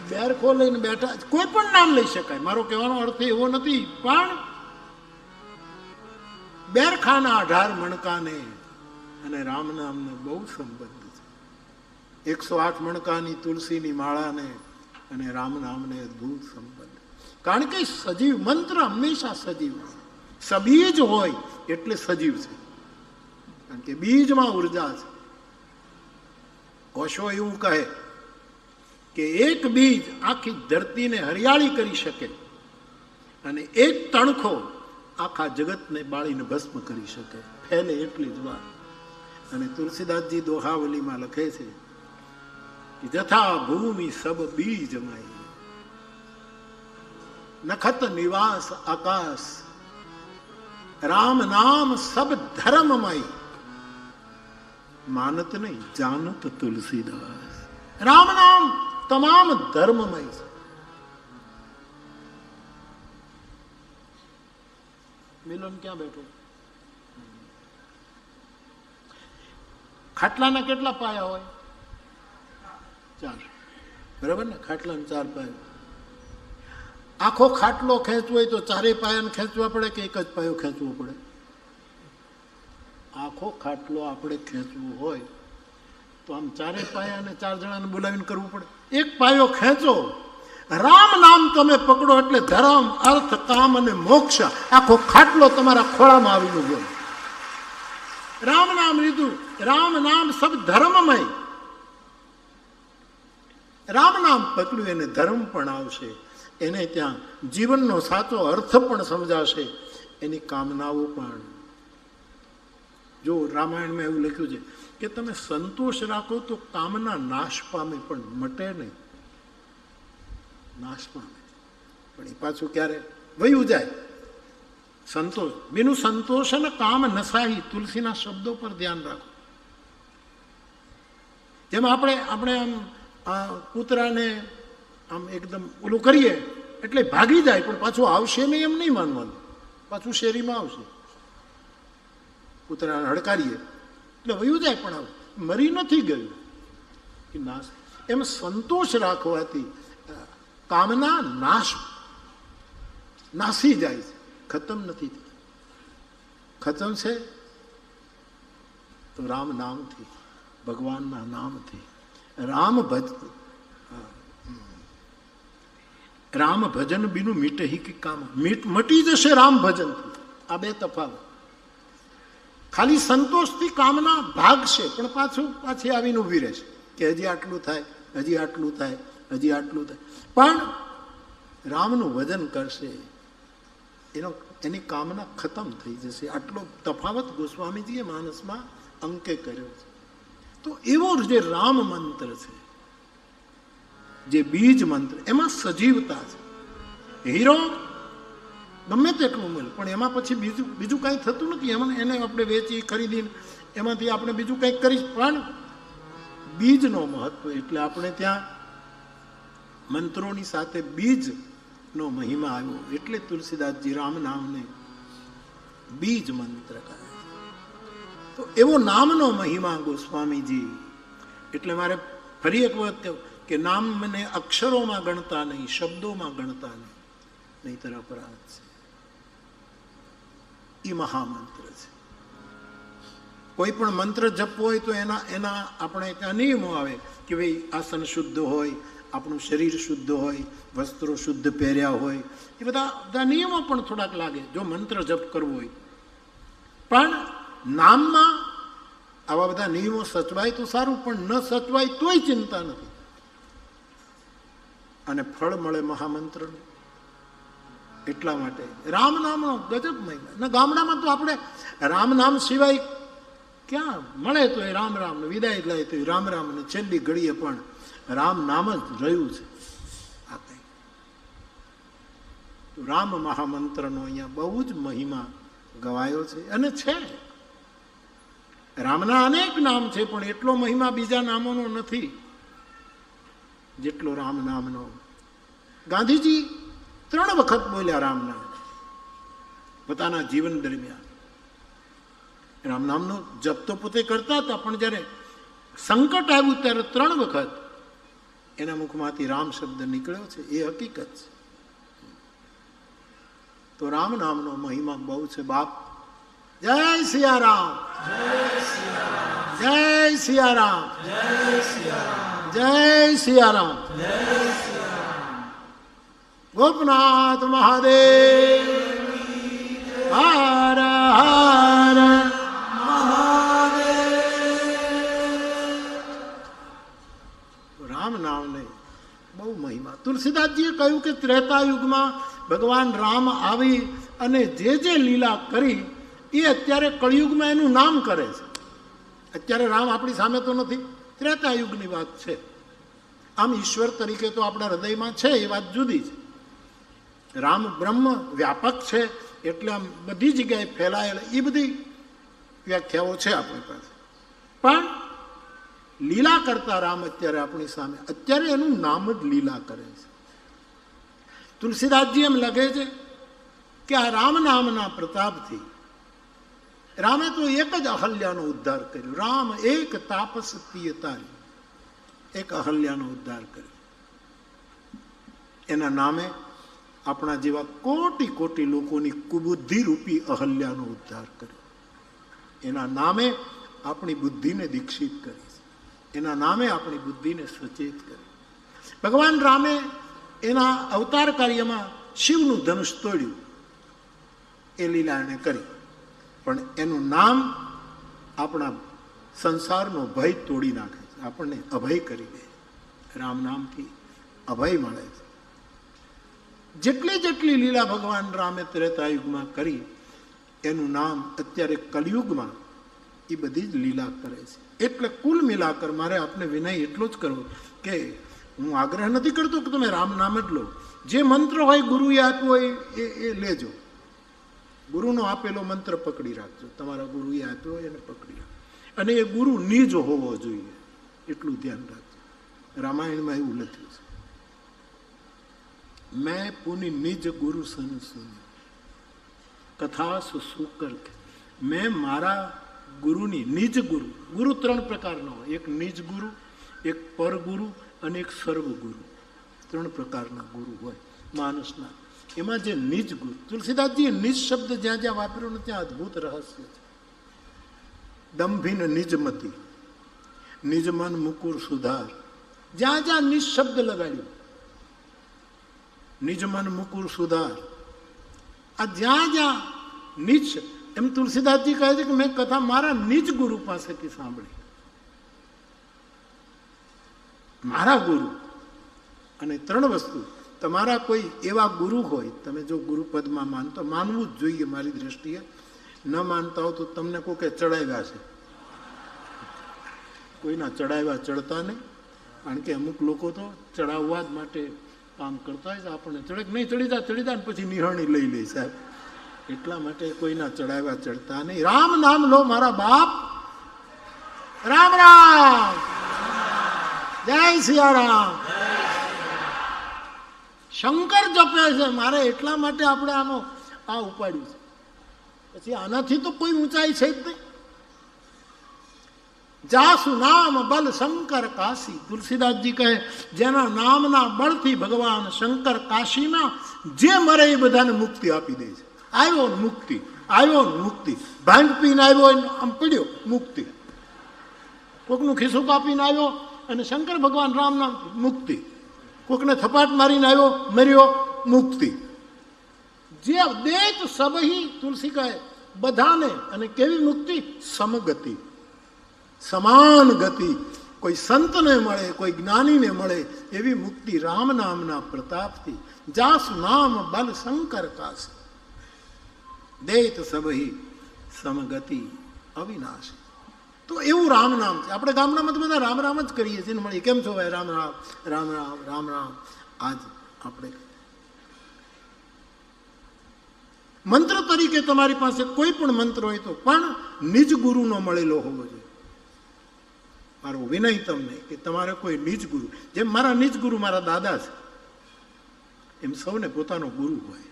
બેરખો લઈને બેઠા, કોઈ પણ નામ લઈ શકાય, મારો કહેવાનો અર્થ એવો નથી, પણ બેરખાના 18 મણકાને અને રામ નામને બહુ સંબંધ છે. 108 મણકાની તુલસીની માળાને અને રામ નામને અદભુત સંબંધ. કારણ કે સજીવ મંત્ર હંમેશા સજીવ છે. સબીજ હોય એટલે સજીવ છે, કારણ કે બીજમાં ઉર્જા છે. ઓશો એવું કહે કે એક બીજ આખી ધરતીને હરિયાળી કરી શકે અને એક તણખો આખા જગતને બાળીને ભસ્મ કરી શકે, ફેલે એટલી જ વાત. અને તુલસીદાસજી દોહાવલીમાં લખે છે કે જથા ભૂમિ સબ બીજમય, નખત નિવાસ આકાશ, રામ નામ સબ ધર્મમય, માનત નહીં જાનત તુલસીદાસ. રામ નામ તમામ ધર્મમય છે. મિલન ક્યાં બેઠો? ખાટલાના કેટલા પાયા હોય? 4. બરાબર ને? ખાટલાના 4 પાયા. આખો ખાટલો ખેંચવો હોય તો 4 પાયાને ખેંચવા પડે કે એક જ પાયો ખેંચવો પડે? આખો ખાટલો આપણે ખેંચવો હોય તો આમ 4 પાયાને 4 જણાને બોલાવીને કરવું પડે. એક પાયો ખેંચો રામ નામ તમે પકડો એટલે ધર્મ, અર્થ, કામ અને મોક્ષ આખો ખાટલો તમારા ખોળામાં આવીને ઉભો. રામ નામ લીધું, રામ નામ સબ ધર્મમય. રામ નામ પકડ્યું એને ધર્મ પણ આવશે, એને ત્યાં જીવનનો સાચો અર્થ પણ સમજાશે, એની કામનાઓ પણ. જો રામાયણમાં એવું લખ્યું છે કે તમે સંતોષ રાખો તો કામના નાશ પામે પણ મટે નહીં. નાશ પામે પણ એ પાછું ક્યારે વયું જાય. સંતોષ બીનું સંતોષ અને કામ નસાહી, તુલસીના શબ્દો પર ધ્યાન રાખો. જેમ આપણે આમ કૂતરાને આમ એકદમ ઓલું કરીએ એટલે ભાગી જાય, પણ પાછું આવશે નહીં એમ નહીં માનવાનું, પાછું શેરીમાં આવશે. કૂતરાને હડકારીએ એટલે વયું જાય, પણ મરી નથી ગયું કે નાશ. એમ સંતોષ રાખવાથી કામના નાસી જાય છે, ખતમ નથી થતી. ખતમ છે તો રામ નામથી, ભગવાનના નામથી. રામ ભજન બીનું મીટે હિ કે કામ. મટી જશે રામ ભજનથી. આ બે તફાવત. ખાલી સંતોષથી કામના ભાગશે, પણ પાછી આવીને ઊભી રહેશે કે હજી આટલું થાય, હજી આટલું થાય, હજી આટલું થાય. પણ રામનું ભજન કરશે, એની કામના ખતમ થઈ જશે. આટલો તફાવત ગોસ્વામીજીએ માનસમાં અંકે કર્યો છે. તો એવો જે રામ મંત્ર છે, જે બીજ મંત્ર, એમાં સજીવતા છે. હીરો ગમે તેટલું મળે પણ એમાં પછી બીજું કાંઈ થતું નથી. એને આપણે વેચી ખરીદીને એમાંથી આપણે બીજું કંઈક કરી, પણ બીજનો મહત્વ. એટલે આપણે ત્યાં મંત્રોની સાથે બીજનો મહિમા આવ્યો, એટલે તુલસીદાસજી રામ નામને બીજ મંત્ર કહે. તો એવો નામનો મહિમા ગોસ્વામીજી. એટલે મારે ફરી એક વખત કહ્યું કે નામ મને અક્ષરોમાં ગણતા નહીં, શબ્દોમાં ગણતા નહીં, નહીંતર અપરાધ છે. એ મહામંત્ર છે. કોઈ પણ મંત્ર જપવો હોય તો એના આપણે ત્યાં નિયમો આવે કે ભાઈ આસન શુદ્ધ હોય, આપણું શરીર શુદ્ધ હોય, વસ્ત્રો શુદ્ધ પહેર્યા હોય, એ બધા નિયમો પણ થોડાક લાગે જો મંત્ર જપ કરવો હોય. પણ નામમાં આવા બધા નિયમો સચવાય તો સારું, પણ ન સચવાય તોય ચિંતા નથી. અને ફળ મળે મહામંત્રનું. એટલા માટે રામ નામનો ગજબ મહિમા. ગામડામાં તો આપણે રામ નામ સિવાય ક્યાં મળે તો એ રામ રામ, વિદાય લે તો એ રામ રામ, ને છેલ્લી ઘડીએ પણ રામ નામ જ રહ્યું છે. આ કઈ રામ મહામંત્રનો અહીંયા બહુ જ મહિમા ગવાયો છે. અને છે, રામના અનેક નામ છે, પણ એટલો મહિમા બીજા નામોનો નથી જેટલો રામ નામનો. ગાંધીજી 3 વખત બોલ્યા રામ નામ પોતાના જીવન દરમિયાન. રામ નામનો જપ તો પોતે કરતા હતા, પણ જ્યારે સંકટ આવ્યું ત્યારે 3 વખત એના મુખમાંથી રામ શબ્દ નીકળ્યો છે. એ હકીકત છે. તો રામ નામનો મહિમા બહુ છે બાપ. જય સિયારામ, જય સિયારામ, જય સિયારામ. ગોપનાથ મહાદેવ હર હર મહાદેવ. રામ નામને બહુ મહિમા. તુલસીદાસજીએ કહ્યું કે ત્રેતાયુગમાં ભગવાન રામ આવી અને જે લીલા કરી એ અત્યારે કળિયુગમાં એનું નામ કરે છે. અત્યારે રામ આપણી સામે તો નથી, ત્રેતાયુગની વાત છે. આમ ઈશ્વર તરીકે તો આપણા હૃદયમાં છે, એ વાત જુદી છે. રામ બ્રહ્મ વ્યાપક છે, એટલે આમ બધી જગ્યાએ ફેલાયેલા, એ બધી વ્યાખ્યાઓ છે આપણી પાસે. પણ લીલા કરતા રામ અત્યારે આપણી સામે, અત્યારે એનું નામ જ લીલા કરે છે. તુલસીદાસજી એમ લખે છે કે આ રામ નામના પ્રતાપથી રામે તો એક જ અહલ્યાનો ઉદ્ધાર કર્યો. રામ એક તાપસ તિયતારી, એક અહલ્યાનો ઉદ્ધાર કર્યો. એના નામે આપણા જેવા કોટી કોટી લોકોની કુબુદ્ધિ રૂપી અહલ્યાનો ઉદ્ધાર કર્યો. એના નામે આપણી બુદ્ધિને દીક્ષિત કરી, એના નામે આપણી બુદ્ધિને સચેત કરી. ભગવાન રામે એના અવતાર કાર્યમાં શિવનું ધનુષ તોડ્યું, એ લીલા એણે કરી. પણ એનું નામ આપણા સંસારનો ભય તોડી નાખે છે, આપણને અભય કરી દે. રામ નામથી અભય મળે છે. જેટલી જેટલી લીલા ભગવાન રામે ત્રેતાયુગમાં કરી, એનું નામ અત્યારે કલયુગમાં એ બધી જ લીલા કરે છે. એટલે કુલ મિલાકર મારે આપને વિનય એટલો જ કરવો કે હું આગ્રહ નથી કરતો કે તમે રામ નામ જ લો. જે મંત્ર હોય ગુરુએ આપ્યો હોય એ લેજો. ગુરુનો આપેલો મંત્ર પકડી રાખજો, તમારા ગુરુએ આપ્યો હોય એને પકડી રાખજો. અને એ ગુરુ નિજ હોવો જોઈએ, એટલું ધ્યાન રાખજો. રામાયણમાં એવું લખ્યું છે, મેં પુની નિજ ગુરુ સન સુની કથા સુકર. મેં મારા ગુરુની, નિજ ગુરુ, ગુરુ 3 પ્રકારનો હોય, એક નિજ ગુરુ, એક પરગુરુ અને એક સર્વગુરુ. 3 પ્રકારના ગુરુ હોય માણસના. એમાં જે નિજ ગુરુ, તુલસીદાસજીએ નિજ શબ્દ જ્યાં જ્યાં વાપર્યો ને ત્યાં અદભુત રહસ્ય છે. દંભીન નિજમતી, નિજ મન મુકુર સુધાર, જ્યાં જ્યાં નિજ શબ્દ લગાડ્યો, નિજ મન મુકુર સુધાર, આ જ્યાં જ્યાં નિજ, એમ તુલસીદાસજી કહે છે કે મેં કથા મારા નિજ ગુરુ પાસેથી સાંભળી. મારા ગુરુ. અને 3 વસ્તુ, તમારા કોઈ એવા ગુરુ હોય, તમે જો ગુરુપદમાં માનતો, માનવું જ જોઈએ મારી દ્રષ્ટિએ. ન માનતા હો તો તમને કોઈ કે ચડાવ્યા છે, કોઈના ચડાવ્યા ચડતા નહીં. કારણ કે અમુક લોકો તો ચડાવવા જ માટે કામ કરતા હોય છે. આપણને ચડે નહીં, ચડી જાય ને પછી નિહરણી લઈ લે સાહેબ. એટલા માટે કોઈના ચડાવ્યા ચડતા નહીં. રામ નામ લો મારા બાપ. રામ રામ, જય સિયારામ. શંકર જપે છે મારે, એટલા માટે આપણે આનો આ ઉપાડ્યું છે. પછી આનાથી તો કોઈ ઊંચાઈ છે જ નહીં. જાસુ નામ બલ શંકર કાશી. તુલસીદાસજી કહે જેના નામના બળથી ભગવાન શંકર કાશીમાં જે મરે એ બધાને મુક્તિ આપી દે છે. આવ્યો મુક્તિ, આવ્યો મુક્તિ. ભાંગ પીને આવ્યો આમ પડ્યો મુક્તિ. કોકનું ખિસ્સું કાપીને આવ્યો અને શંકર ભગવાન રામ નામ મુક્તિ. કોકને થપાટ મારીને આવ્યો મર્યો મુક્તિ. જે દેત સબહી, તુલસી કહે બધાને. અને કેવી મુક્તિ? સમગતિ, સમાન ગતિ. કોઈ સંતને મળે, કોઈ જ્ઞાનીને મળે એવી મુક્તિ રામ નામના પ્રતાપથી. જાસુ નામ બલ શંકર કાશી, દેત સબહી સમગતિ અવિનાશી. તો એવું રામ નામ છે. આપણે ગામડામાં તો બધા રામ રામ જ કરીએ છીએ. મળીએ કેમ છો ભાઈ? રામ રામ, રામ રામ, રામ રામ. આજ આપણે મંત્ર તરીકે તમારી પાસે કોઈ પણ મંત્ર હોય તો પણ નિજ ગુરુનો મળેલો હોવો જોઈએ. મારો વિનય તમને કે તમારે કોઈ નિજ ગુરુ, જેમ મારા નિજ ગુરુ મારા દાદા છે, એમ સૌને પોતાનો ગુરુ હોય.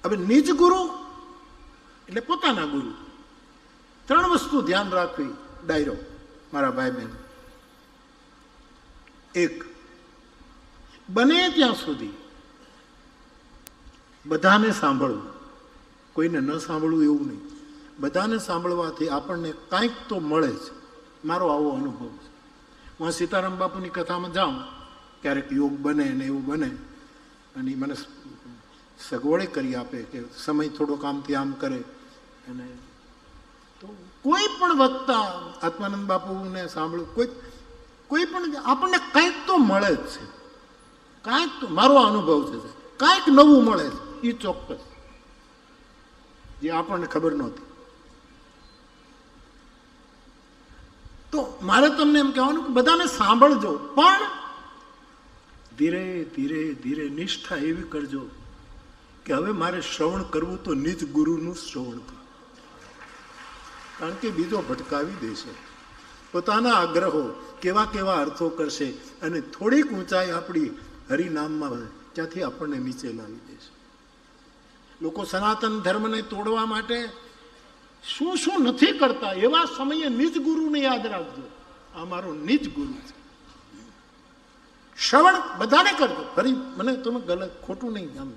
હવે નિજ ગુરુ એટલે પોતાના ગુરુ. 3 વસ્તુ ધ્યાન રાખવી ડાયરો મારા ભાઈ બહેન. 1, બને ત્યાં સુધી બધાને સાંભળવું, કોઈને ન સાંભળવું એવું નહીં. બધાને સાંભળવાથી આપણને કાંઈક તો મળે છે. મારો આવો અનુભવ છે. હું સીતારામ બાપુની કથામાં જાઉં, ક્યારેક યોગ બને ને એવું બને, અને મને સગવડે કરી આપે કે સમય થોડોક આમથી આમ કરે. અને તો કોઈ પણ વક્તા, આત્માનંદ બાપુને સાંભળું, કોઈ પણ આપણને કંઈક તો મળે જ છે. કાંઈક તો, મારો અનુભવ છે, કાંઈક નવું મળે છે. એ ચોક્કસ, જે આપણને ખબર નહોતી. તો મારે તમને એમ કહેવાનું કે બધાને સાંભળજો, પણ ધીરે ધીરે ધીરે નિષ્ઠા એવી કરજો કે હવે મારે શ્રવણ કરવું તો નિજ ગુરુનું શ્રવણ કરવું. કારણ કે બીજો ભટકાવી દેશે. પોતાના આગ્રહો કેવા કેવા અર્થો કરશે અને થોડીક ઊંચાઈ આપણી હરિનામમાં ત્યાંથી આપણને નીચે લાવી દેશે. લોકો સનાતન ધર્મને તોડવા માટે શું શું નથી કરતા, એવા સમયે નિજ ગુરુને યાદ રાખજો. આ મારો નિજ ગુરુ છે. શ્રવણ બધાને કરજો. ફરી મને તમે ગલત ખોટું નહીં, આમ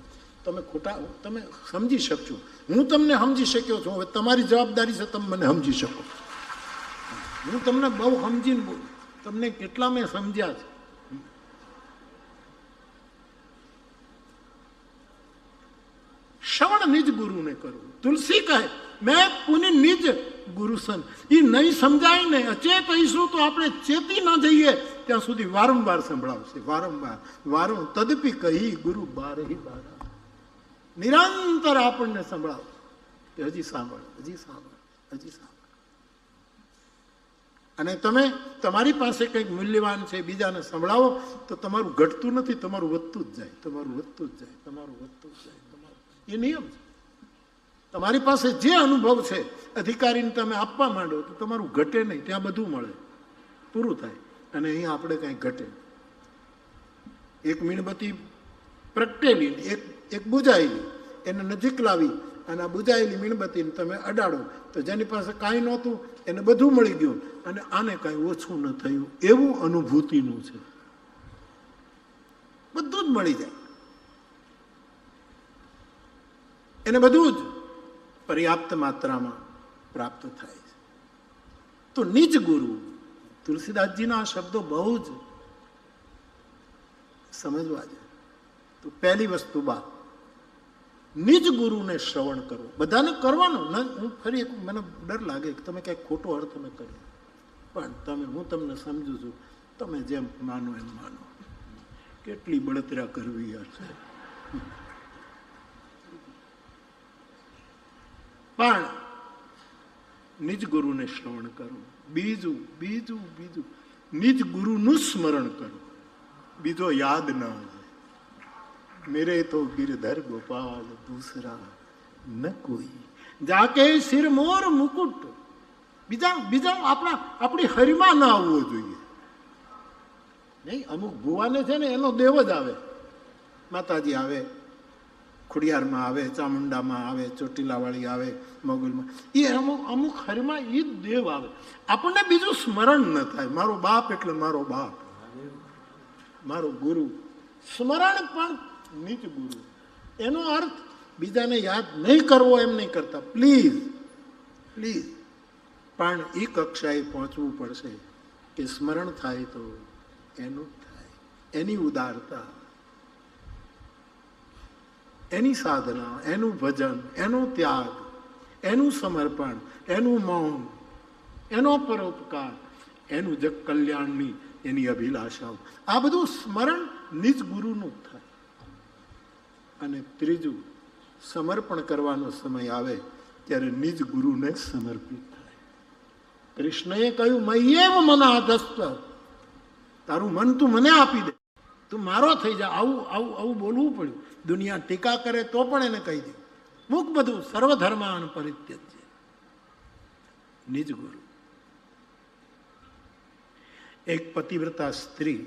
તમે ખોટા, તમે સમજી શકજો. હું તમને સમજી શક્યો છું. હવે તમારી જવાબદારી છે તમે મને સમજી શકો. હું તમને બહુ સમજીને બોલું. તમને કેટલા મેં સમજ્યા છે નિજ ગુરુને કરવું. તુલસી કહે મેં પુનિ નિજ ગુરુ સન. એ નહીં સમજાય ને અચેત હઈશું તો આપણે ચેતી ન જઈએ ત્યાં સુધી વારંવાર સંભળાવશે. વારંવાર તદપી કહી ગુરુ બારહી બારા. નિરંતર આપણને સંભળાવ કે હજી સાંભળ, હજી સાંભળ, હજી સાંભળ. અને તમે તમારી પાસે કંઈક મૂલ્યવાન છે બીજાને સંભળાવો તો તમારું ઘટતું નથી, તમારું વધતું જ જાય, તમારું વધતું જ જાય, તમારું વધતું જ જાય. તમારું એ નિયમ છે. તમારી પાસે જે અનુભવ છે અધિકારીને તમે આપવા માંડો તો તમારું ઘટે નહીં, ત્યાં બધું મળે, પૂરું થાય. અને અહીંયા આપણે કાંઈ ઘટે. એક મીણબત્તી પ્રગટેલી એક બુજાયેલી એને નજીક લાવી અને આ બુજાયેલી મીણબત્તીને તમે અડાડો તો જેની પાસે કાંઈ નહોતું એને બધું મળી ગયું અને આને કાંઈ ઓછું ન થયું. એવું અનુભૂતિનું છે. બધું જ મળી જાય, એને બધું જ પર્યાપ્ત માત્રામાં પ્રાપ્ત થાય છે. તો નિજ ગુરુ, તુલસીદાસજીના આ શબ્દો બહુ જ સમજવા છે. તો પહેલી વસ્તુ બાદ નિજ ગુરુને શ્રવણ કરવું. બધાને કરવાનું ન. હું ફરી એક મને ડર લાગે કે તમે ક્યાંક ખોટો અર્થ ન કર્યો, પણ હું તમને સમજુ છું, તમે જેમ માનો એમ માનો. કેટલી બળતરા કરવી હશે. પણ નિજ ગુરુને શ્રવણ કરવું. બીજું નિજ ગુરુનું સ્મરણ કરવું. બીજો યાદ ન આવે. મેરે તો ગિરધર ગોપાલ દૂસરા ન કોઈ, જાકે સિર મોર મુકુટ. બીજા આપણી હરિમાં ના આવવો જોઈએ. નહીં, અમુક ભુવાને છે ને એનો દેવ જ આવે. માતાજી આવે, ખોડિયારમાં આવે, ચામુંડામાં આવે, ચોટીલાવાળી આવે, મોગલમાં. એ અમુક હરિમાં એ જ દેવ આવે. આપણને બીજું સ્મરણ ન થાય. મારો બાપ એટલે મારો બાપ, મારો ગુરુ. સ્મરણ પણ નિજ ગુરુ. એનો અર્થ બીજાને યાદ નહીં કરવો એમ નહીં કરતા. પ્લીઝ પણ એ કક્ષાએ પહોંચવું પડશે કે સ્મરણ થાય તો એનું જ થાય. એની ઉદારતા, એની સાધના, એનું ભજન, એનો ત્યાગ, એનું સમર્પણ, એનું મૌન, એનો પરોપકાર, એનું જગ કલ્યાણની એની અભિલાષાઓ, આ બધું સ્મરણ નિજ ગુરુનું થાય. અને ત્રીજું, સમર્પણ કરવાનો સમય આવે ત્યારે નિજ ગુરુને સમર્પિત થાય. કૃષ્ણએ કહ્યું મય્યેવ મનાધસ્ત. તારું મન તું મને આપી દે, તું મારો થઈ જા. આવું બોલવું પડ્યું. દુનિયા ટીકા કરે તો પણ એને કહી દે મૂક બધું, સર્વધર્માન પરિત્યજ્ય. નિજ ગુરુ. એક પતિવ્રતા સ્ત્રી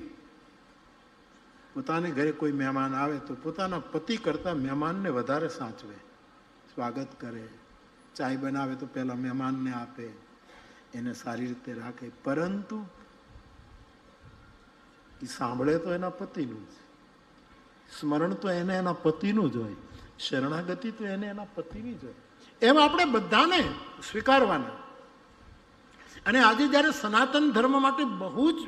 પોતાને ઘરે કોઈ મહેમાન આવે તો પોતાના પતિ કરતા મહેમાનને વધારે સાચવે, સ્વાગત કરે, ચાય બનાવે તો પહેલા મહેમાનને આપે, એને સારી રીતે રાખે. પરંતુ એ સાંભળે તો એના પતિનું જ, સ્મરણ તો એને એના પતિનું જ હોય, શરણાગતિ તો એને એના પતિની જ હોય. એમ આપણે બધાને સ્વીકારવાના. અને આજે જ્યારે સનાતન ધર્મ માટે બહુ જ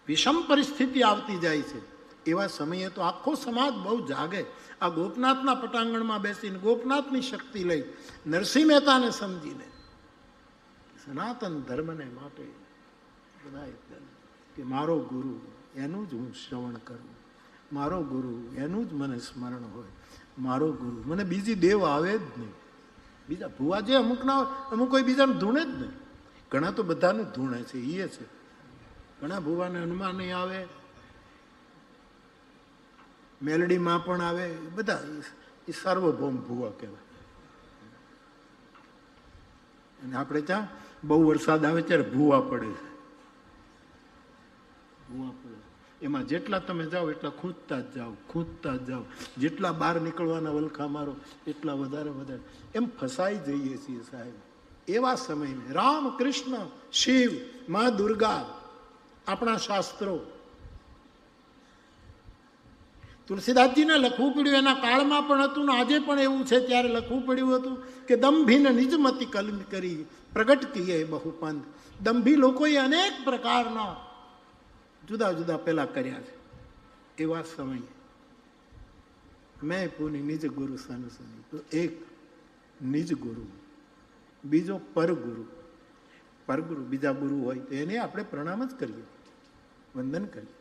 વિષમ પરિસ્થિતિ આવતી જાય છે એવા સમયે તો આખો સમાજ બહુ જાગે. આ ગોપનાથના પટાંગણમાં બેસીને ગોપનાથની શક્તિ લઈ નરસિંહ મહેતાને સમજીને સનાતન ધર્મને માટે બધા કે મારો ગુરુ એનું જ હું શ્રવણ કરું, મારો ગુરુ એનું જ મને સ્મરણ હોય, મારો ગુરુ. મને બીજી દેવ આવે જ નહીં. બીજા ભુવા જે અમુક કોઈ બીજાને ધૂણે જ નહીં. ઘણા તો બધાને ધૂણે છે, એ છે. ઘણા ભુવાને હનુમાન આવે, મેલડીમાં પણ આવે, બધા એ સાર્વભૌમ ભુવા કહેવાય. અને આપણે ત્યાં બહુ વરસાદ આવે ત્યારે ભૂવા પડે છે. ભૂવા પડે એમાં જેટલા તમે જાઓ એટલા ખૂંચતા જ જાઓ. જેટલા બહાર નીકળવાના વલખા મારો એટલા વધારે એમ ફસાઈ જઈએ છીએ સાહેબ. એવા સમયને રામ, કૃષ્ણ, શિવ, મા દુર્ગા, આપણા શાસ્ત્રો. તુલસીદાસજીને લખવું પડ્યું એના કાળમાં પણ હતું ને આજે પણ એવું છે. ત્યારે લખવું પડ્યું હતું કે દંભીને નિજમતી કલમ કરી પ્રગટ કીએ બહુ પંથ. દંભી લોકોએ અનેક પ્રકારના જુદા જુદા પેલા કર્યા છે. એવા સમયે મેં પુની નિજ ગુરુ સન સુની. તો એક નિજ ગુરુ, બીજો પરગુરુ. પરગુરુ બીજા ગુરુ હોય તો એને આપણે પ્રણામ જ કરીએ, વંદન કરીએ.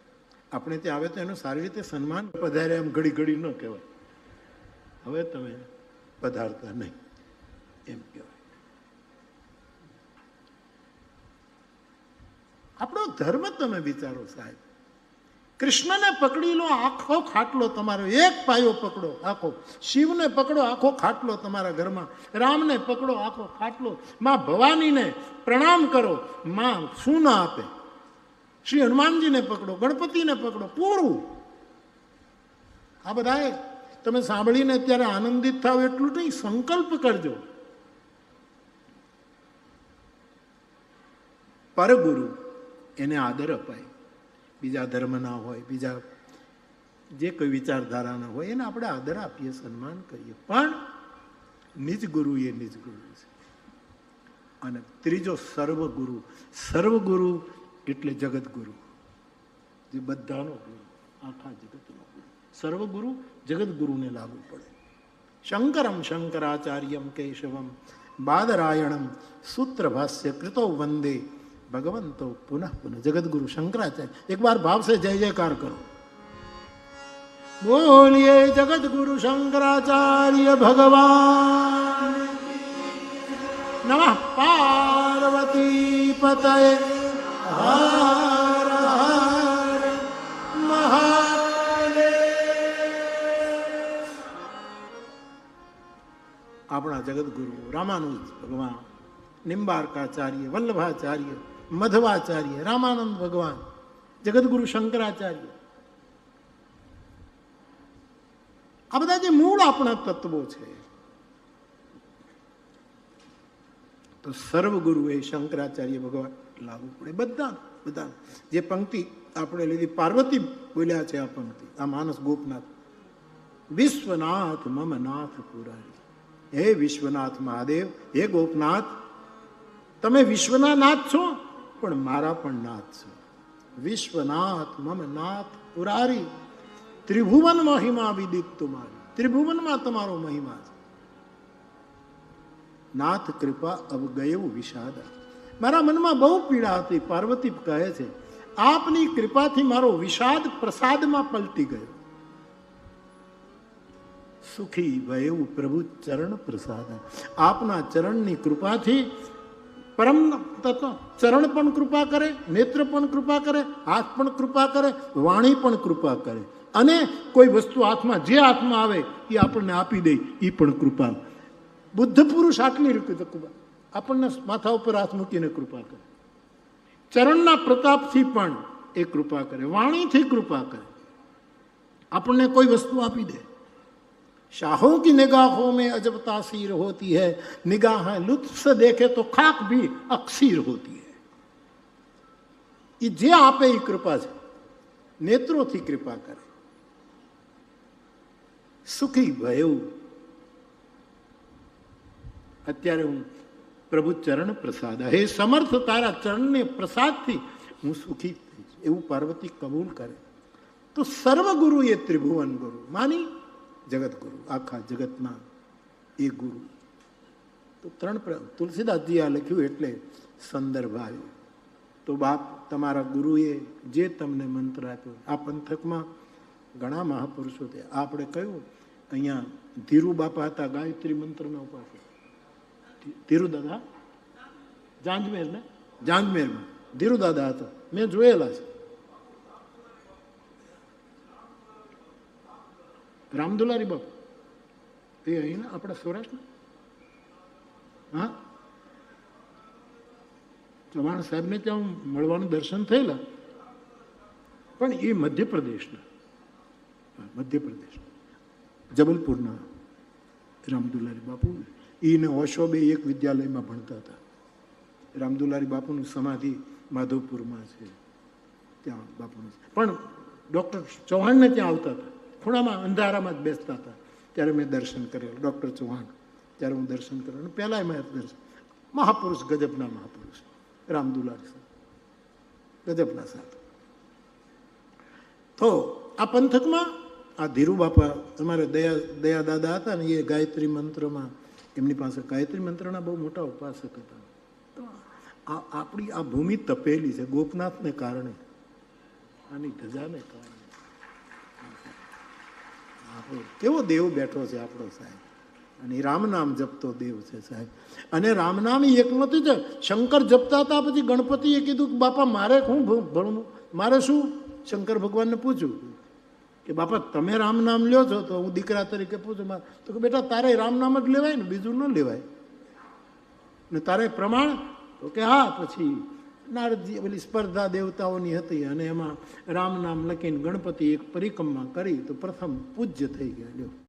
આપણે ત્યાં આવે તો એનું સારી રીતે સન્માન. પધારે એમ ઘડી ઘડી ન કહેવાય, હવે તમે પધારતા નહીં એમ કહેવાય. આપણો ધર્મ તમે વિચારો સાહેબ. કૃષ્ણને પકડી લો, આખો ખાટલો તમારો, એક પાયો પકડો આખો. શિવને પકડો, આખો ખાટલો તમારા ઘરમાં. રામને પકડો, આખો ખાટલો. માં ભવાનીને પ્રણામ કરો, માં શું ના આપે. શ્રી હનુમાનજીને પકડો, ગણપતિને પકડો, પૂરું. આ બધાએ તમે સાંભળીને અત્યારે આનંદિત થાવ એટલું નહીં, સંકલ્પ કરજો. પરગુરુ એને આદર અપાય. બીજા ધર્મના હોય, બીજા જે કોઈ વિચારધારાના હોય એને આપણે આદર આપીએ, સન્માન કરીએ. પણ નિજ ગુરુ એ નિજ ગુરુ છે. અને ત્રીજો સર્વગુરુ. સર્વગુરુ એટલે જગતગુરુ, જે બધાનો ગુરુ, આખા જગતનો ગુરુ. સર્વગુરુ જગતગુરુને લાગુ પડે. શંકરમ શંકરાચાર્યમ કેશવમ બાદરાયણમ સૂત્રભાષ્ય કૃતો વંદે ભગવંતો પુનઃ પુનઃ. જગતગુરુ શંકરાચાર્ય. એક બાર ભાવ સે જય જયકાર કરો. બોલીએ જગતગુરુ શંકરાચાર્ય ભગવાન નમઃ. પાર્વતી પતયે હર હર મહાદેવ. આપણા જગતગુરુ રામાનુજ ભગવાન, નિંબાર્કાચાર્ય, વલ્લભાચાર્ય, મધવાચાર્ય, રામાનંદ ભગવાન, જગતગુરુ શંકરાચાર્ય, આ બધા જે મૂળ આપણા તત્વો છે. તો સર્વગુરુ એ શંકરાચાર્ય ભગવાન લાગુ પડે. બધા બધા જે પંક્તિ આપણે લીધી, પાર્વતી બોલ્યા છે આ પંક્તિ, આ માનસ ગોપનાથ. વિશ્વનાથ મમ નાથ પુરારી. હે વિશ્વનાથ મહાદેવ, હે ગોપનાથ, તમે વિશ્વના નાથ છો પણ મારા પણ નાથ છો. વિશ્વનાથ મમ નાથ પુરારી. ત્રિભુવન મહિમા વિદિત તુમારી. ત્રિભુવનમાં તમારો મહિમા છે. નાથ કૃપા અબ ગયો વિષાદા. મારા મનમાં બહુ પીડા હતી. પાર્વતી કહે છે આપની કૃપાથી મારો વિષાદ પ્રસાદમાં પલટી ગયો. સુખી ભયું પ્રભુ ચરણ પ્રસાદ. આપના ચરણની કૃપાથી પરમ તત્વ ચરણ પણ કૃપા કરે, નેત્ર પણ કૃપા કરે, હાથ પણ કૃપા કરે, વાણી પણ કૃપા કરે. અને કોઈ વસ્તુ હાથમાં, જે હાથમાં આવે એ આપણને આપી દે, એ પણ કૃપા. બુદ્ધ પુરુષ આટલી રીતે કૃપા, આપણને માથા ઉપર હાથ મૂકીને કૃપા કરે. ચરણના પ્રતાપથી પણ એ કૃપા કરે, વાણીથી કૃપા કરે, આપણને કોઈ વસ્તુ આપી દે. शाहों की निगाहों में अजब तासीर होती है, निगाहें लुत्फ से देखे तो खाक भी अक्सीर होती है. ये जे आपे ये कृपा છે, નેત્રોથી કૃપા કરે. સુખી ભયું. અત્યારે હું પ્રભુ ચરણ પ્રસાદ, હે સમર્થ તારા ચરણને પ્રસાદથી હું સુખી થઈ છું એવું પાર્વતી કબૂલ કરે. તો સર્વગુરુ એ ત્રિભુવન ગુરુ માની જગતગુરુ, આખા જગતના એ ગુરુ. તો તુલસીદાસજી આ લખ્યું એટલે સંદર્ભ આવ્યો. તો બાપ તમારા ગુરુએ જે તમને મંત્ર આપ્યો, આ પંથકમાં ઘણા મહાપુરુષો છે. આપણે કહ્યું અહીંયા ધીરુ બાપા હતા, ગાયત્રી મંત્રના ઉપાસક. ધીરુ દાદા જાંજમેર ને, જાંજમેરમાં ધીરુ દાદા હતા, મેં જોયેલા છે. રામદુલારી બાપુ એ અહીં આપણા સૌરાષ્ટ્રના, હા, ચૌહાણ સાહેબને ત્યાં મળવાનું દર્શન થયેલા. પણ એ મધ્યપ્રદેશના જબલપુરના રામદુલારી બાપુ, એને ઓશો બે એક વિદ્યાલયમાં ભણતા હતા. રામદુલારી બાપુનું સમાધિ માધવપુરમાં છે, ત્યાં બાપુનું. પણ ડૉક્ટર ચૌહાણને ત્યાં આવતા હતા, ખૂણામાં અંધારામાં જ બેસતા હતા. ત્યારે મેં દર્શન કરેલું ડૉક્ટર ચૌહાણ, ત્યારે હું દર્શન કરેલું. પહેલાં મેં દર્શન, મહાપુરુષ, ગજબના મહાપુરુષ રામદુલારી સાહેબ, ગજબના સાહેબ. તો આ પંથકમાં આ ધીરુ બાપા તમારે દયા દાદા હતા ને, એ ગાયત્રી મંત્રમાં એમની પાસે ગાયત્રી મંત્રના બહુ મોટા ઉપાસક હતા. તો આપણી આ ભૂમિ તપેલી છે ગોપનાથને કારણે, આની ધજાને કારણે. આપણો કેવો દેવ બેઠો છે આપણો સાહેબ, અને એ રામ નામ જપતો દેવ છે સાહેબ. અને રામ નામ એકમતી છે. શંકર જપતા હતા, પછી ગણપતિએ કીધું કે બાપા મારે શું ભણવું, મારે શું? શંકર ભગવાનને પૂછ્યું કે બાપા તમે રામ નામ લ્યો છો, તો હું દીકરા તરીકે પૂછું, તો કે બેટા તારે રામ નામ જ લેવાય ને, બીજું ન લેવાય ને, તારે પ્રમાણ? તો કે હા. પછી નારદજી પેલી સ્પર્ધા દેવતાઓની હતી, અને એમાં રામ નામ લખીને ગણપતિ એક પરિક્રમા કરી તો પ્રથમ પૂજ્ય થઈ ગયા. લ્યો